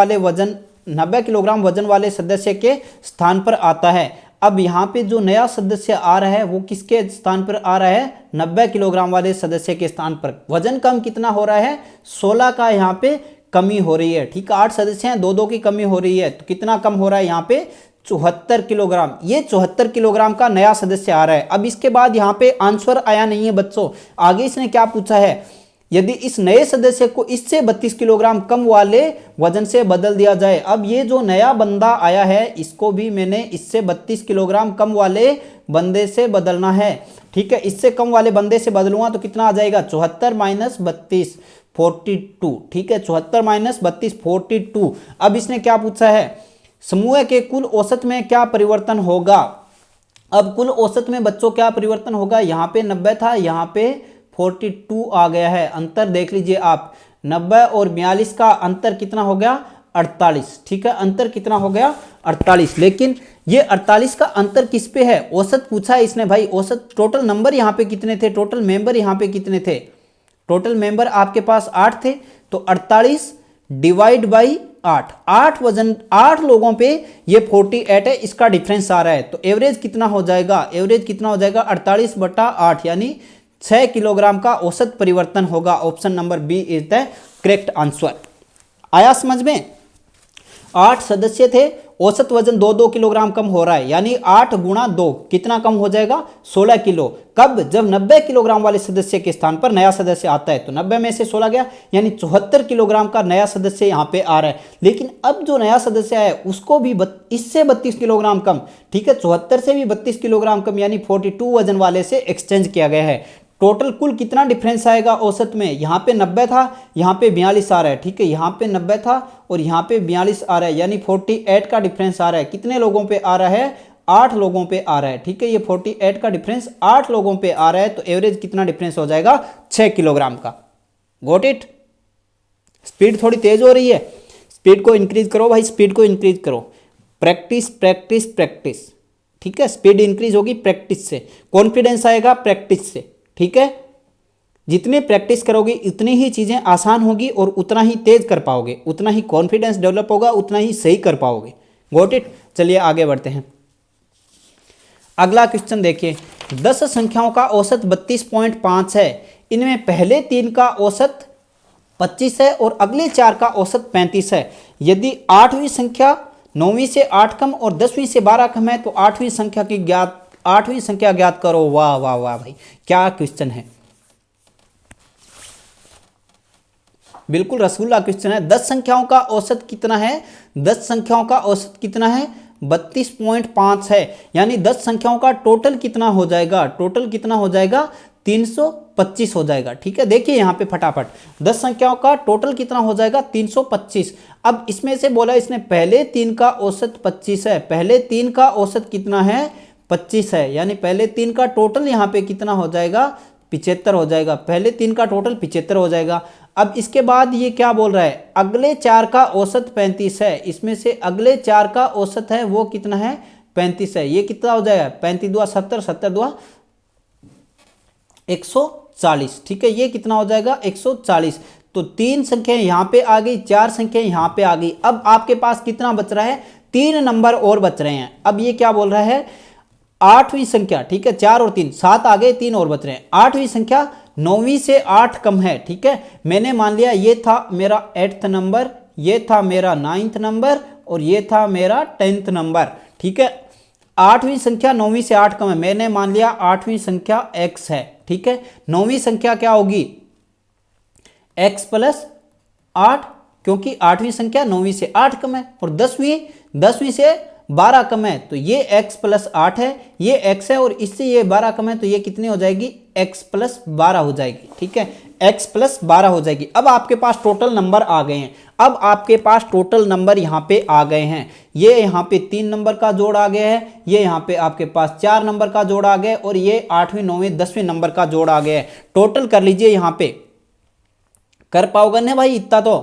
वजन वाले सदस्य के स्थान पर आता है। अब यहाँ पे जो नया सदस्य आ रहा है वो किसके स्थान पर आ रहा है, 90 किलोग्राम वाले सदस्य के स्थान पर। वजन कम कितना हो रहा है, 16 का यहाँ पे कमी हो रही है, ठीक है। 8 सदस्य हैं, 2-2 की कमी हो रही है, तो कितना कम हो रहा है यहाँ पे 74 किलोग्राम, ये 74 किलोग्राम का नया सदस्य आ रहा है। अब इसके बाद यहाँ पे आंसर आया नहीं है बच्चों, आगे इसने क्या पूछा है, यदि इस नए सदस्य को इससे 32 किलोग्राम कम वाले वजन से बदल दिया जाए। अब ये जो नया बंदा आया है इसको भी मैंने इससे 32 किलोग्राम कम वाले बंदे से बदलना है, ठीक है। इससे कम वाले बंदे से बदलूंगा तो कितना आ जाएगा, 74 माइनस 32 42, ठीक है, 74 माइनस 32 42। अब इसने क्या पूछा है, समूह के कुल औसत में क्या परिवर्तन होगा। अब कुल औसत में बच्चों क्या परिवर्तन होगा, यहाँ पे 90 था, यहाँ पे 42 आ गया है। अंतर देख लीजिए आप, 90 और 42 का अंतर कितना हो गया, 48, ठीक है, अंतर कितना हो गया, 48। लेकिन ये 48 का अंतर किस पे है, औसत पूछा है इसने भाई, औसत। टोटल नंबर यहाँ पे कितने थे, टोटल मेंबर यहाँ पे कितने थे, टोटल मेंबर आपके पास 8 थे, तो 48 डिवाइड बाई 8, 8 वजन 8 लोगों पे ये 48 है, इसका डिफरेंस आ रहा है। तो एवरेज कितना हो जाएगा, एवरेज कितना हो जाएगा, 48/8 यानी 6 किलोग्राम का औसत परिवर्तन होगा। Option number B is the correct answer. आया समझ में, 8 सदस्य थे, औसत वजन 2-2 किलोग्राम कम हो रहा है, यानी 8 गुणा 2 कितना कम हो जाएगा, 16 किलो। कब, जब 90 किलोग्राम वाले सदस्य के स्थान पर नया सदस्य आता है, तो 90 में से 16 गया, यानी 74 किलोग्राम का नया सदस्य यहाँ पे आ रहा है। लेकिन अब जो नया सदस्य है उसको भी इससे 32 किलोग्राम कम, ठीक है, 74 से भी 32 किलोग्राम कम, यानी 42 वजन वाले से एक्सचेंज किया गया है। टोटल कुल कितना डिफरेंस आएगा औसत में, यहाँ पे 90 था, यहाँ पे 42 आ रहा है, ठीक है, यहाँ पे 90 था और यहाँ पे 42 आ रहा है, यानी 48 का डिफरेंस आ रहा है। कितने लोगों पे आ रहा है, 8 लोगों पे आ रहा है, ठीक है, ये 48 का डिफरेंस 8 लोगों पे आ रहा है। तो एवरेज कितना डिफरेंस हो जाएगा, 6 किलोग्राम का। Got it. स्पीड थोड़ी तेज हो रही है, स्पीड को इंक्रीज करो भाई, स्पीड को इंक्रीज करो, प्रैक्टिस प्रैक्टिस प्रैक्टिस, ठीक है, स्पीड इंक्रीज होगी प्रैक्टिस से, कॉन्फिडेंस आएगा प्रैक्टिस से, ठीक है। जितनी प्रैक्टिस करोगे उतनी ही चीज़ें आसान होगी और उतना ही तेज कर पाओगे, उतना ही कॉन्फिडेंस डेवलप होगा, उतना ही सही कर पाओगे। Got it. चलिए आगे बढ़ते हैं। अगला क्वेश्चन देखिए, 10 संख्याओं का औसत 32.5 है, इनमें पहले 3 का औसत 25 है और अगले 4 का औसत 35 है। यदि 8वीं संख्या 9वीं से 8 कम और 10वीं से 12 कम है तो 8वीं संख्या ज्ञात करो। वाह वाह वाह भाई, क्या क्वेश्चन है, बिल्कुल रसगुल्ला क्वेश्चन है। 10 संख्याओं का औसत कितना है, 10 संख्याओं का औसत कितना है, 32.5 है, यानी 10 संख्याओं का टोटल कितना हो जाएगा, टोटल कितना हो जाएगा, 325 हो जाएगा, ठीक है। देखिए यहाँ पे फटाफट 10 संख्याओं का टोटल कितना हो जाएगा, 325। अब इसमें से बोला इसने पहले 3 का औसत 25 है, पहले 3 का औसत कितना है, 25 है, यानी पहले 3 का टोटल यहाँ पे कितना हो जाएगा, 75 हो जाएगा, पहले 3 का टोटल 75 हो जाएगा। अब इसके बाद ये क्या बोल रहा है, अगले 4 का औसत 35 है, इसमें से अगले 4 का औसत है वो कितना है, 35 है, ये कितना हो जाएगा, 35 दूआ 70, 70 दूआ 140, ठीक है, ये कितना हो जाएगा, 140। तो 3 संख्या यहाँ पे आ गई, 4 संख्या यहाँ पे आ गई। अब आपके पास कितना बच रहा है, 3 नंबर और बच रहे हैं। अब ये क्या बोल रहा है, 8वीं संख्या, ठीक है, 4 और 3 7 आ गए, 3 और बच रहे हैं। 8वीं संख्या 9वीं से 8 कम है, ठीक है, मैंने मान लिया ये था मेरा 8th नंबर, ये था मेरा 9th नंबर और ये था मेरा 10th नंबर, ठीक है। 8वीं संख्या 9वीं से 8 कम है, मैंने मान लिया 8वीं संख्या x है, ठीक है। 9वीं संख्या क्या होगी, x + 8, क्योंकि 8वीं संख्या 9वीं से 8 कम है, और 10वीं से 12 कम है, तो ये x + 8 है, ये x है, और इससे ये 12 कम है, तो ये कितनी हो जाएगी, x + 12 हो जाएगी, ठीक है, x + 12 हो जाएगी। अब आपके पास टोटल नंबर आ गए हैं, अब आपके पास टोटल नंबर यहाँ पे आ गए हैं। ये यहाँ पे 3 नंबर का जोड़ आ गया है, ये यहाँ पे आपके पास 4 नंबर का जोड़ आ गया, और ये 8वीं 9वीं 10वीं नंबर का जोड़ आ गया है। टोटल कर लीजिए, यहाँ पे कर पाओगे ना भाई इतना, तो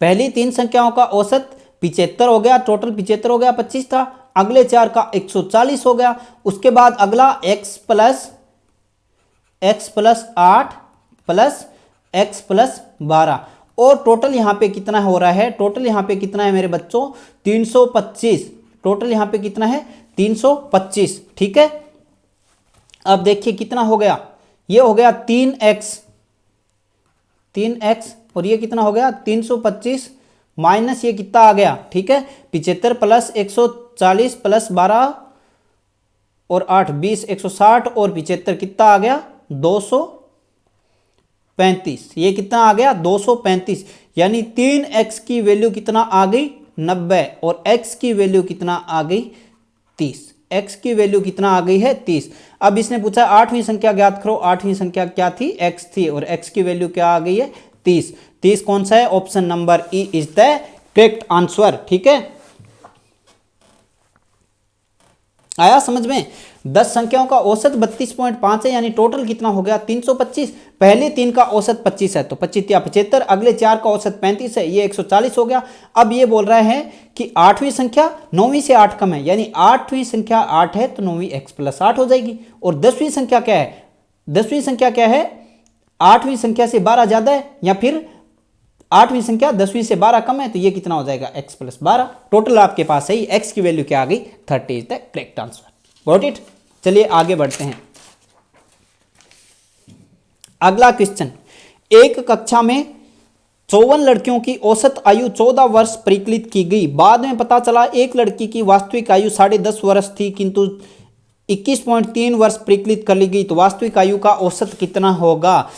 पहली 3 संख्याओं का औसत 75 हो गया, टोटल 75 हो गया, 25 था, अगले 4 का 140 हो गया, उसके बाद अगला x + 8 + x + 12, और टोटल यहाँ पे कितना हो रहा है, टोटल यहाँ पे कितना है मेरे बच्चों, 325, टोटल यहाँ पे कितना है, 325, ठीक है। अब देखिए कितना हो गया, ये हो गया 3x, और ये कितना हो गया, 325 माइनस ये कितना आ गया, ठीक है 75 प्लस 140 प्लस 12 और 8 20 160 और 75 कितना आ गया 235, ये कितना आ गया 235, यानी 3x की वैल्यू कितना आ गई 90 और x की वैल्यू कितना आ गई 30, x की वैल्यू कितना आ गई है 30। अब इसने पूछा आठवीं संख्या ज्ञात करो, आठवीं संख्या क्या थी x थी और x की वैल्यू क्या आ गई है 30, 30 कौन सा है option number E is the correct answer, ठीक है आया समझ में। 10 संख्याओं का औसत 32.5 है, यानी टोटल कितना हो गया 325, पहले 3 का औसत 25 है तो 25 या 75, अगले 4 का औसत 35 है, ये 140 हो गया। अब ये बोल रहे हैं कि 8वीं संख्या 9वीं से 8 कम है, यानी 8वीं संख्या 8 है तो 9वीं x प्लस 8 हो जाएगी। और 10वीं संख्या क्या है, 10वीं संख्या क्या है 8वीं संख्या से 12 ज्यादा है, या फिर 8वीं संख्या 10वीं से 12 कम है, तो ये कितना हो जाएगा x प्लस 12। टोटल आपके पास है ही, x की वैल्यू क्या आ गई 30 is the correct answer, got it. चलिए आगे बढ़ते हैं। अगला क्वेश्चन, एक कक्षा में 54 लड़कियों की औसत आयु 14 वर्ष परिकलित की गई, बाद में पता चला एक लड़की की वास्तविक आयु 10.5 वर्ष थी किंतु 21.3 वर्ष परिकलित कर ली गई, तो वास्तविक आयु का औसत कितना होगा।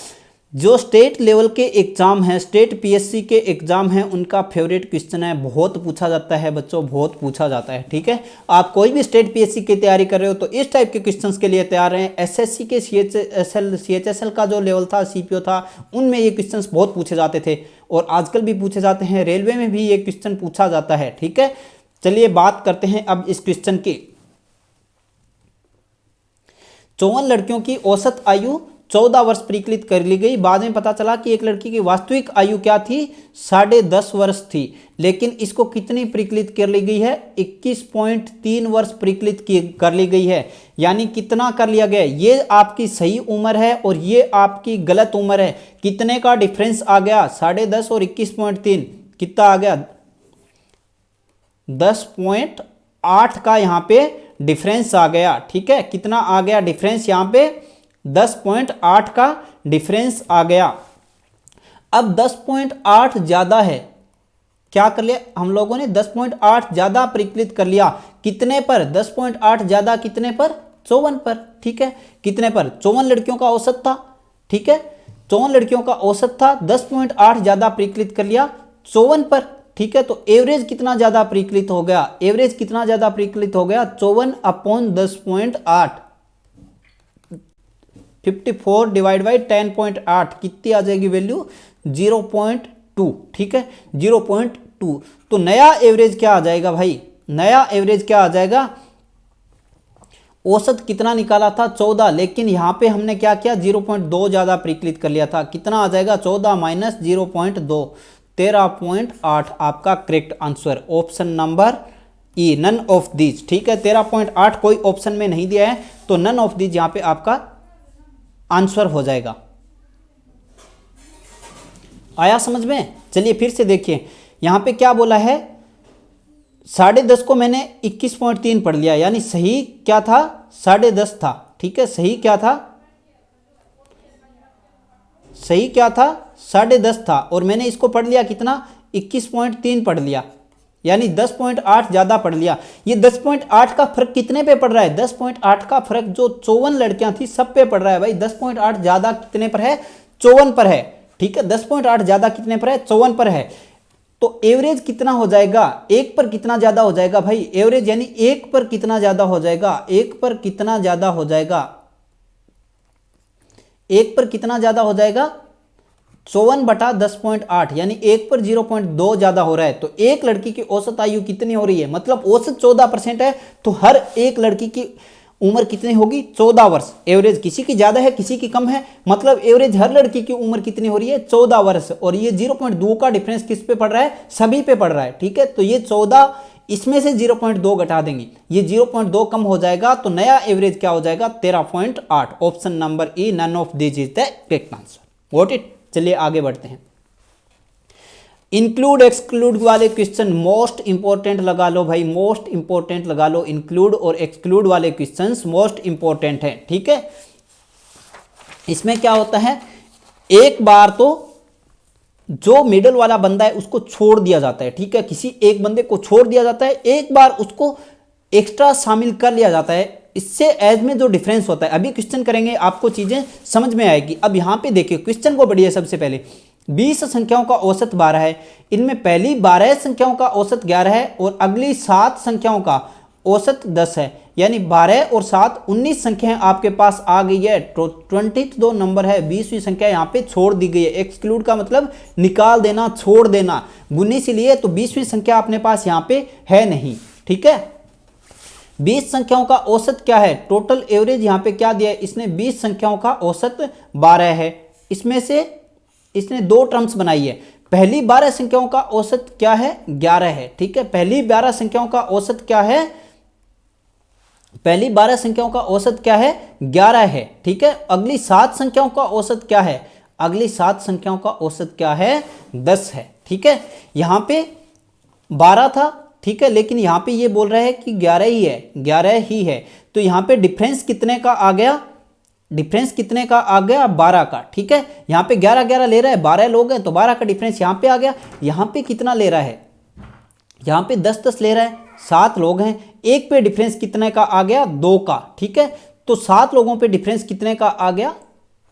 जो स्टेट लेवल के एग्जाम हैं, स्टेट पीएससी के एग्जाम हैं, उनका फेवरेट क्वेश्चन है, बहुत पूछा जाता है बच्चों, बहुत पूछा जाता है, ठीक है। आप कोई भी स्टेट पीएससी की तैयारी कर रहे हो तो इस टाइप के क्वेश्चंस के लिए तैयार हैं। एसएससी के सीएचएसएल का जो लेवल था, सीपीओ था, उनमें ये क्वेश्चंस बहुत पूछे जाते थे और आजकल भी पूछे जाते हैं, रेलवे में भी ये क्वेश्चन पूछा जाता है, ठीक है। चलिए बात करते हैं अब इस क्वेश्चन की। 54 लड़कियों की औसत आयु 14 वर्ष परिकलित कर ली गई, बाद में पता चला कि एक लड़की की वास्तविक आयु क्या थी 10.5 वर्ष थी, लेकिन इसको कितनी परिकलित कर ली गई है 21.3 वर्ष परिकलित कर ली गई है, यानी कितना कर लिया गया, ये आपकी सही उम्र है और ये आपकी गलत उम्र है। कितने का डिफरेंस आ गया 10.5 और 21.3 कितना आ गया 10.8 का यहाँ पे डिफरेंस आ गया, ठीक है। कितना आ गया डिफरेंस यहाँ पे 10.8 का डिफरेंस आ गया। अब 10.8 ज्यादा है, क्या कर लिया हम लोगों ने 10.8 ज्यादा परिकलित कर लिया, कितने पर 10.8 ज्यादा कितने पर 54 पर, ठीक है। कितने पर 54 लड़कियों का औसत था, ठीक है 54 लड़कियों का औसत था, 10.8 ज्यादा परिकलित कर लिया 54 पर, ठीक है। तो एवरेज कितना ज्यादा परिकलित हो गया, एवरेज कितना ज्यादा परिकलित हो गया 54/10.8, 54 डिवाइड बाई 10.8 कितनी आ जाएगी वैल्यू 0.2, ठीक है 0.2। तो नया एवरेज क्या आ जाएगा भाई, नया एवरेज क्या आ जाएगा, औसत कितना निकाला था 14, लेकिन यहां पे हमने क्या किया 0.2 ज्यादा परिकलित कर लिया था, कितना आ जाएगा 14 माइनस 0.2 13.8 आपका correct answer, option number E none of these, ठीक है 13.8 कोई ऑप्शन में नहीं दिया है तो नन ऑफ दीज यहां पे आपका आंसर हो जाएगा। आया समझ में। चलिए फिर से देखिए यहां पे क्या बोला है, 10.5 को मैंने 21.3 पढ़ लिया, यानी सही क्या था 10.5 था, ठीक है सही क्या था, सही क्या था 10.5 था और मैंने इसको पढ़ लिया कितना 21.3 पढ़ लिया, यानी 10.8 ज्यादा पढ़ लिया। ये 10.8 का फर्क कितने पे पड़ रहा है, 10.8 का फर्क जो 54 लड़कियां थी सब पे पड़ रहा है भाई, 10.8 ज्यादा कितने पर है 54 पर है, ठीक है 10.8 ज्यादा कितने पर है 54 पर है। तो एवरेज कितना हो जाएगा, एक पर कितना ज्यादा हो जाएगा भाई, एवरेज यानी एक पर कितना ज्यादा हो जाएगा, एक पर कितना ज्यादा हो जाएगा, एक पर कितना ज्यादा हो जाएगा 54/10.8, यानी एक पर 0.2 ज्यादा हो रहा है। तो एक लड़की की औसत आयु कितनी हो रही है, मतलब औसत 14% है तो हर एक लड़की की उम्र कितनी होगी 14 वर्ष, एवरेज किसी की ज्यादा है किसी की कम है, मतलब एवरेज हर लड़की की उम्र कितनी हो रही है 14 वर्ष, और ये 0.2 का डिफरेंस किस पे पड़ रहा है, सभी पे पड़ रहा है, ठीक है। तो ये 14 इसमें से 0.2 घटा देंगे, ये 0.2 कम हो जाएगा तो नया एवरेज क्या हो जाएगा 13.8, option number E none of this is the correct answer, got it. चलिए आगे बढ़ते हैं। इंक्लूड एक्सक्लूड वाले क्वेश्चन मोस्ट इंपॉर्टेंट लगा लो भाई, मोस्ट इंपॉर्टेंट लगा लो, इंक्लूड और एक्सक्लूड वाले क्वेश्चंस मोस्ट इंपॉर्टेंट हैं, ठीक है। इसमें क्या होता है, एक बार तो जो मिडल वाला बंदा है उसको छोड़ दिया जाता है, ठीक है, किसी एक बंदे को छोड़ दिया जाता है, एक बार उसको एक्स्ट्रा शामिल कर लिया जाता है, इससे एज में जो डिफरेंस होता है। अभी क्वेश्चन करेंगे आपको चीजें समझ में आएगी। अब यहाँ पे देखिए क्वेश्चन को बढ़िए। सबसे पहले 20 संख्याओं का औसत 12 है, इनमें पहली 12 संख्याओं का औसत 11 है और अगली 7 संख्याओं का औसत 10 है, यानी 12 और 7 19 संख्याएं आपके पास आ गई है। 22 नंबर है, 20वीं संख्या यहाँ पे छोड़ दी गई है। एक्सक्लूड का मतलब निकाल देना, छोड़ देना, 19 लिए तो 20वीं संख्या अपने पास यहाँ पे है नहीं, ठीक है। 20 संख्याओं का औसत क्या है, टोटल एवरेज यहाँ पे क्या दिया है इसने, 20 संख्याओं का औसत 12 है। इसमें से इसने दो टर्म्स बनाई है। पहली 12 संख्याओं का औसत क्या है, 11 है, ठीक है। पहली 12 संख्याओं का औसत क्या है, पहली 12 संख्याओं का औसत क्या है, 11 है, ठीक है। अगली 7 संख्याओं का औसत क्या है, अगली 7 संख्याओं का औसत क्या है, 10 है, ठीक है। यहां पे 12 था, ठीक है, लेकिन यहां पे ये बोल रहा है कि 11 ही है, 11 ही है, तो यहां पे डिफरेंस कितने का आ गया, डिफरेंस कितने का आ गया, 12 का, ठीक है। यहां पे 11 11 ले रहा है, 12 लोग हैं तो 12 का डिफरेंस यहां पे आ गया। यहां पे कितना ले रहा है, यहां पे 10 10 ले रहा है, 7 लोग हैं, एक पे डिफरेंस कितने का आ गया, 2 का, ठीक है। तो 7 लोगों पे डिफरेंस कितने का आ गया,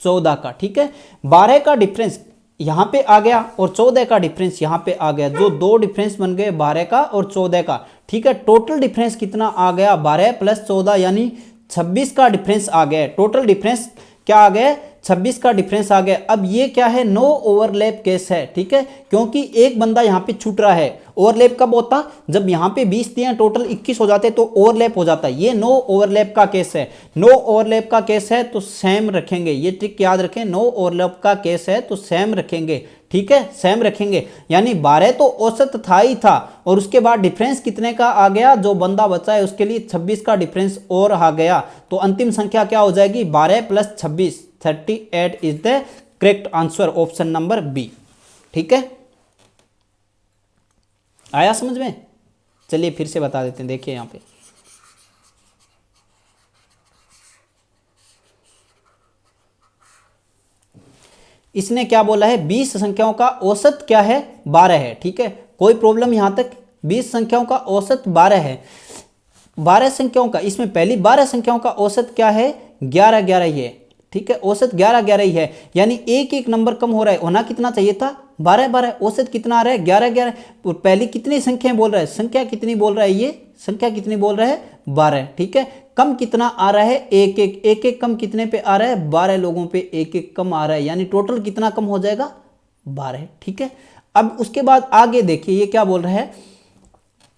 14 का, ठीक है। 12 का डिफरेंस यहां पे आ गया और 14 का डिफरेंस यहां पे आ गया, जो दो डिफरेंस बन गए 12 का और 14 का, ठीक है। टोटल डिफरेंस कितना आ गया, 12 + 14 यानी 26 का डिफरेंस आ गया। टोटल डिफरेंस क्या आ गया, 26 का डिफरेंस आ गया। अब ये क्या है, नो ओवरलैप केस है, ठीक है, क्योंकि एक बंदा यहाँ पे छूट रहा है। ओवरलैप कब होता, जब यहाँ पे 20 दिए टोटल 21 हो जाते तो ओवरलैप हो जाता है। ये नो ओवरलैप का केस है। नो ओवरलैप का केस है तो सेम रखेंगे, ये ट्रिक याद रखें। नो ओवरलैप का केस है तो सेम रखेंगे, ठीक है, सेम रखेंगे। यानी 12 तो औसत था ही था और उसके बाद डिफरेंस कितने का आ गया, जो बंदा बचा है उसके लिए 26 का डिफरेंस और आ गया। तो अंतिम संख्या क्या हो जाएगी, 12 + 26 38 is the correct answer, option number B, ठीक है। आया समझ में, चलिए फिर से बता देते हैं, देखिए यहां पे इसने क्या बोला है, 20 संख्याओं का औसत क्या है, 12 है, ठीक है, कोई प्रॉब्लम यहां तक। 20 संख्याओं का औसत 12 है, 12 संख्याओं का, इसमें पहली 12 संख्याओं का औसत क्या है, 11 11 ही है, ठीक है, औसत 11 11 ही है। यानी एक एक नंबर कम हो रहा है, होना कितना चाहिए था, 12 12, औसत कितना आ रहा है, 11 11। पहली कितनी संख्या बोल रहा है, संख्या कितनी बोल रहा है, ये संख्या कितनी बोल रहा है, 12, ठीक है। कम कितना आ रहा है, एक एक कम कितने पे आ रहा है, 12 लोगों पे एक एक कम आ रहा है, यानी टोटल कितना कम हो जाएगा, 12, ठीक है। अब उसके बाद आगे देखिए ये क्या बोल रहा है,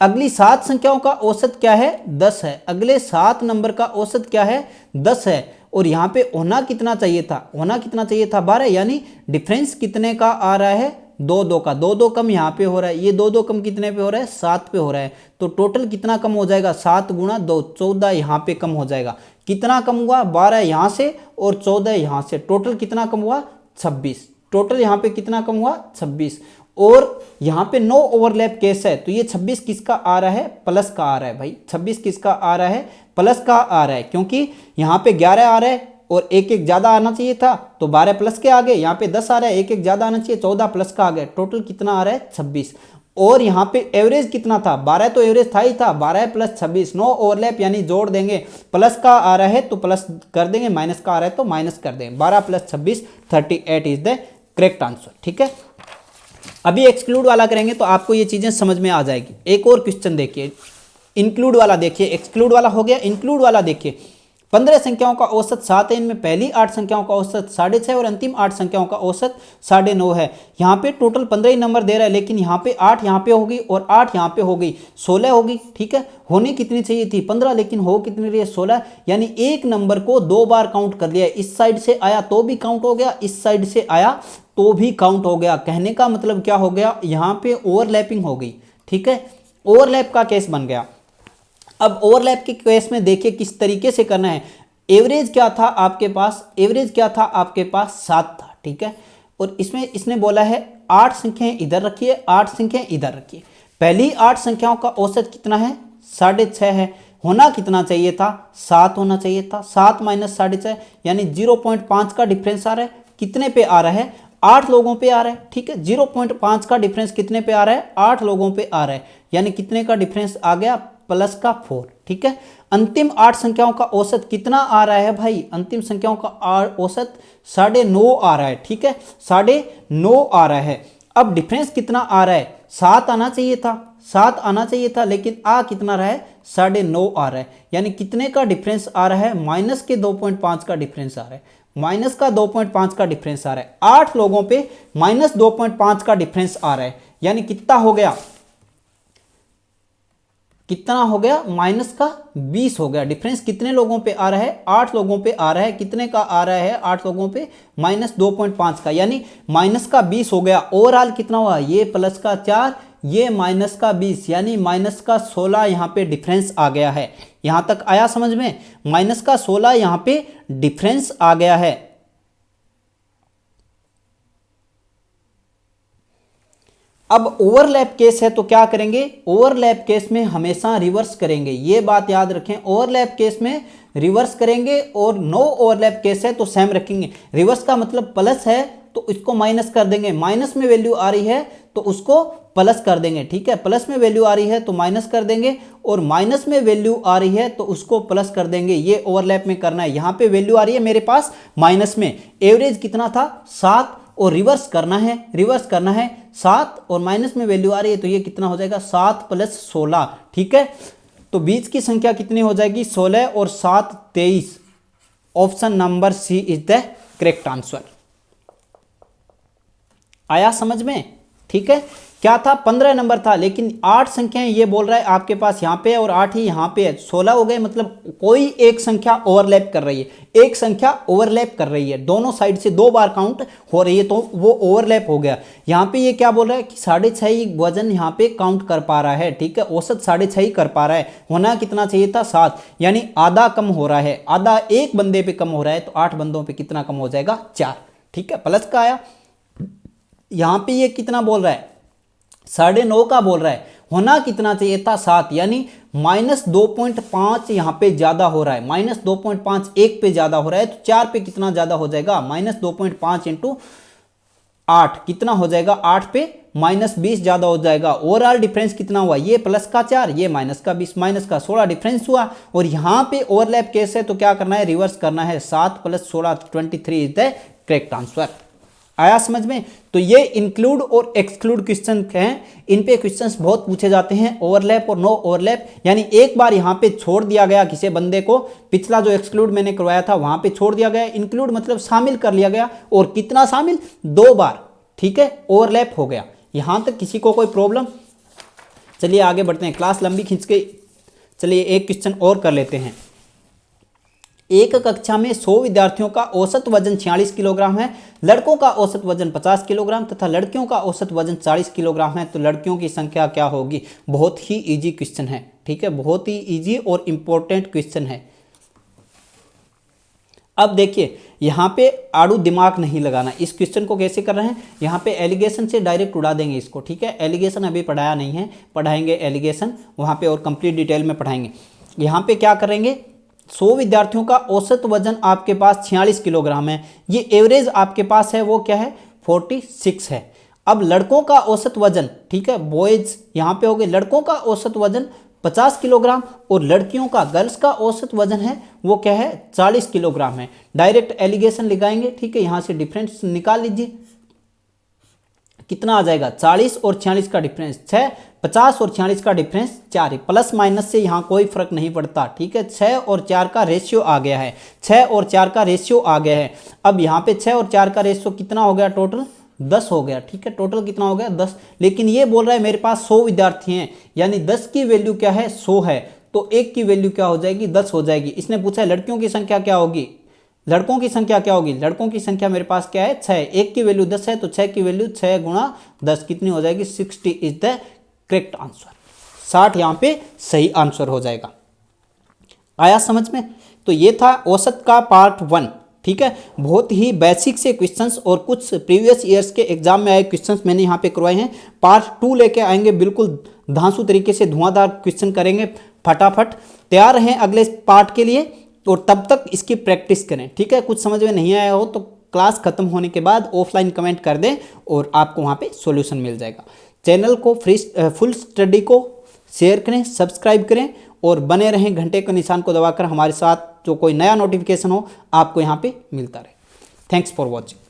अगली 7 संख्याओं का औसत क्या है, 10 है। अगले 7 नंबर का औसत क्या है, 10 है। और यहां पे होना कितना चाहिए था, होना कितना चाहिए था, 12, यानी डिफरेंस कितने का आ रहा है, 2 2 का, 2 2 कम यहाँ पे हो रहा है, ये 2 2 कम कितने पे हो रहा है, 7 पे हो रहा है। तो टोटल कितना कम हो जाएगा, 7 × 2 14 यहाँ पे कम हो जाएगा। कितना कम हुआ, 12 यहाँ से और 14 यहाँ से, टोटल कितना कम हुआ, 26। टोटल यहाँ पे कितना कम हुआ, 26। और यहाँ पे नो ओवरलैप केस है, तो ये 26 किसका आ रहा है, प्लस का आ रहा है भाई, 26 किसका आ रहा है, प्लस का आ रहा है, क्योंकि यहाँ पे 11 आ रहा है और एक एक ज्यादा आना चाहिए था, तो 12 प्लस के आ गए। यहाँ पे 10 आ रहा है, एक एक ज्यादा आना चाहिए, 14 प्लस का आ गया। टोटल कितना आ रहा है, 26। और यहाँ पे एवरेज कितना था, 12 तो एवरेज था ही था, 12 + 26, नो ओवरलैप, यानी जोड़ देंगे, प्लस का आ रहा है तो प्लस कर देंगे, माइनस का आ रहा है तो माइनस कर देंगे। 12 + 26 38 इज द करेक्ट आंसर, ठीक है। अभी एक्सक्लूड वाला करेंगे तो आपको ये चीजें समझ में आ जाएगी। एक और क्वेश्चन देखिए, इंक्लूड वाला देखिए, एक्सक्लूड वाला हो गया, इंक्लूड वाला देखिए। 15 संख्याओं का औसत 7 है, इनमें पहली 8 संख्याओं का औसत 6.5 और अंतिम 8 संख्याओं का औसत 9.5 है। यहाँ पे टोटल 15 ही नंबर दे रहा है, लेकिन यहाँ पे 8 यहाँ पे होगी और 8 यहाँ पे होगी, 16 होगी, ठीक है। होनी कितनी चाहिए थी, 15, लेकिन हो कितनी रही है, 16। यानी एक नंबर को 2 बार काउंट कर लिया, इस साइड से आया तो भी काउंट हो गया, इस साइड से आया तो भी काउंट हो गया। कहने का मतलब क्या हो गया, यहाँ पे ओवरलैपिंग हो गई, ठीक है, ओवरलैप का केस बन गया। अब ओवरलैप के केस में देखिए किस तरीके से करना है। एवरेज क्या था आपके पास, एवरेज क्या था आपके पास, 7 था, ठीक है। और इसमें इसने बोला है 8 संख्याएं इधर रखिए, 8 संख्याएं इधर रखिए। पहली 8 संख्याओं का औसत कितना है, 6.5 है। होना कितना चाहिए था, 7 होना चाहिए था। 7 - 6.5 यानी 0.5 का डिफरेंस आ रहा है, कितने पे आ रहा है, 8 लोगों पे आ रहा है, ठीक है। 0.5 का डिफरेंस कितने पे आ रहा है, 8 लोगों पे आ रहा है, यानी कितने का डिफरेंस आ गया, प्लस का 4, ठीक है। अंतिम 8 संख्याओं का औसत कितना आ रहा है भाई, अंतिम संख्याओं का औसत 9.5 आ रहा है, ठीक है, 9.5 आ रहा है। अब डिफरेंस कितना आ रहा है, 7 आना चाहिए था, 7 आना चाहिए था, लेकिन आ कितना रहा है, 9.5 आ रहा है, यानी कितने का डिफरेंस आ रहा है, माइनस के 2.5 का डिफरेंस आ रहा है, माइनस का 2.5 का डिफरेंस आ रहा है। 8 लोगों पे माइनस 2.5 का डिफरेंस आ रहा है, यानी कितना हो गया, कितना हो गया, माइनस का 20 हो गया। डिफरेंस कितने लोगों पे आ रहा है, 8 लोगों पे आ रहा है, कितने का आ रहा है, 8 लोगों पे माइनस 2.5 का, यानी माइनस का 20 हो गया। ओवरऑल कितना हुआ, ये प्लस का 4, ये माइनस का 20, यानी माइनस का 16 यहाँ पे डिफरेंस आ गया है। यहां तक आया समझ में, माइनस का 16 यहां पे डिफरेंस आ गया है। अब ओवरलैप केस है तो क्या करेंगे, ओवरलैप केस में हमेशा रिवर्स करेंगे, ये बात याद रखें। ओवरलैप केस में रिवर्स करेंगे और नो ओवरलैप केस है तो सेम रखेंगे। रिवर्स का मतलब प्लस है तो इसको माइनस कर देंगे, माइनस में वैल्यू आ रही है तो उसको प्लस कर देंगे, ठीक है। प्लस में वैल्यू आ रही है तो माइनस कर देंगे, और माइनस में वैल्यू आ रही है तो उसको प्लस कर देंगे। ये ओवरलैप में करना है। यहां पे वैल्यू आ रही है मेरे पास माइनस में, एवरेज कितना था 7, और रिवर्स करना है, रिवर्स करना है 7 और माइनस में वैल्यू आ रही है तो ये कितना हो जाएगा, 7 + 16, ठीक है। तो बीच की संख्या कितनी हो जाएगी, 16 और 7 23। Option number C is the correct answer. आया समझ में, ठीक है। क्या था, 15 नंबर था, लेकिन 8 संख्याएं ये बोल रहा है आपके पास यहाँ पे और 8 ही यहाँ पे है, 16 हो गए। मतलब कोई एक संख्या ओवरलैप कर रही है, एक संख्या ओवरलैप कर रही है, दोनों साइड से 2 बार काउंट हो रही है तो वो ओवरलैप हो गया। यहाँ पे ये क्या बोल रहा है कि 6.5 ही वजन यहाँ पे काउंट कर पा रहा है, ठीक है। औसत 6.5 ही कर पा रहा है, होना कितना चाहिए था 7, यानी आधा कम हो रहा है, आधा एक बंदे पे कम हो रहा है, तो 8 बंदों पे कितना कम हो जाएगा, 4, ठीक है। प्लस का आया। यहां पे ये कितना बोल रहा है, 9.5 का बोल रहा है, होना कितना चाहिए था 7, यानी -2.5 यहां पे ज्यादा हो रहा है, -2.5 1 पे ज्यादा हो रहा है, तो 4 पे कितना ज्यादा हो जाएगा, -2.5 × 8 कितना हो जाएगा, 8 पे -20 ज्यादा हो जाएगा। ओवरऑल डिफरेंस कितना हुआ, ये प्लस का 4, ये माइनस का 20, माइनस का 16 डिफरेंस हुआ। और यहां पे ओवरलैप केस है तो क्या करना है, रिवर्स करना है, 7 + 16 23 इज द करेक्ट आंसर। आया समझ में। तो ये इंक्लूड और एक्सक्लूड क्वेश्चन हैं, इन पे क्वेश्चंस बहुत पूछे जाते हैं, ओवरलैप और नो ओवरलैप, यानी एक बार यहां पे छोड़ दिया गया किसी बंदे को, पिछला जो एक्सक्लूड मैंने करवाया था वहां पे छोड़ दिया गया, इंक्लूड मतलब शामिल कर लिया गया, और कितना शामिल, 2 बार, ठीक है, ओवरलैप हो गया। यहां तक किसी को कोई प्रॉब्लम। चलिए आगे बढ़ते हैं, क्लास लंबी खींच के, चलिए एक क्वेश्चन और कर लेते हैं। एक कक्षा में 100 विद्यार्थियों का औसत वजन 46 किलोग्राम है, लड़कों का औसत वजन 50 किलोग्राम तथा लड़कियों का औसत वजन 40 किलोग्राम है, तो लड़कियों की संख्या क्या होगी। बहुत ही इजी क्वेश्चन है, ठीक है, बहुत ही इजी और इंपॉर्टेंट क्वेश्चन है। अब देखिए यहाँ पे आड़ू दिमाग नहीं लगाना। इस क्वेश्चन को कैसे कर रहे हैं, यहाँ पे एलिगेशन से डायरेक्ट उड़ा देंगे इसको, ठीक है। एलिगेशन अभी पढ़ाया नहीं है, पढ़ाएंगे एलिगेशन वहाँ पे और कंप्लीट डिटेल में पढ़ाएंगे। यहाँ पे क्या करेंगे, 100 विद्यार्थियों का औसत वजन आपके पास 46 किलोग्राम है, ये एवरेज आपके पास है वो क्या है 46 है। अब लड़कों का औसत वजन, ठीक है, बॉयज यहाँ पे हो गए, लड़कों का औसत वजन 50 किलोग्राम और लड़कियों का, गर्ल्स का औसत वजन है वो क्या है 40 किलोग्राम है। डायरेक्ट एलिगेशन लगाएंगे, ठीक है, यहाँ से डिफरेंस निकाल लीजिए, कितना आ जाएगा 40 और 46 का डिफरेंस 6, 50 और 46 का डिफरेंस 4 है, प्लस माइनस से यहाँ कोई फर्क नहीं पड़ता, ठीक है। 6 और 4 का रेशियो आ गया है, 6 और 4 का रेशियो आ गया है। अब यहाँ पे 6 और 4 का रेशियो कितना हो गया, टोटल 10 हो गया, ठीक है, टोटल कितना हो गया 10। लेकिन ये बोल रहा है मेरे पास 100 विद्यार्थी हैं, यानी 10 की वैल्यू क्या है 100 है, तो 1 की वैल्यू क्या हो जाएगी 10 हो जाएगी। इसने पूछा है लड़कियों की संख्या क्या होगी, लड़कों की संख्या क्या होगी, लड़कों की संख्या मेरे पास क्या है 6, 1 की वैल्यू 10 है, तो 6 की वैल्यू 6 × 10 कितनी हो जाएगी 60 इज द करेक्ट आंसर। 60 यहाँ पे सही आंसर हो जाएगा। आया समझ में। तो ये था औसत का पार्ट 1, ठीक है। बहुत ही बेसिक से क्वेश्चंस और कुछ प्रीवियस ईयर्स के एग्जाम में आए क्वेश्चंस मैंने यहाँ पे करवाए हैं। पार्ट 2 लेके आएंगे, बिल्कुल धांसू तरीके से धुआंधार क्वेश्चन करेंगे, फटाफट तैयार हैं अगले पार्ट के लिए, और तब तक इसकी प्रैक्टिस करें, ठीक है। कुछ समझ में नहीं आया हो तो क्लास खत्म होने के बाद ऑफलाइन कमेंट कर दें और आपको वहाँ पे सॉल्यूशन मिल जाएगा। चैनल को फुल स्टडी को शेयर करें, सब्सक्राइब करें और बने रहें, घंटे के निशान को दबाकर हमारे साथ जो कोई नया नोटिफिकेशन हो आपको यहाँ पे मिलता रहे। Thanks for watching.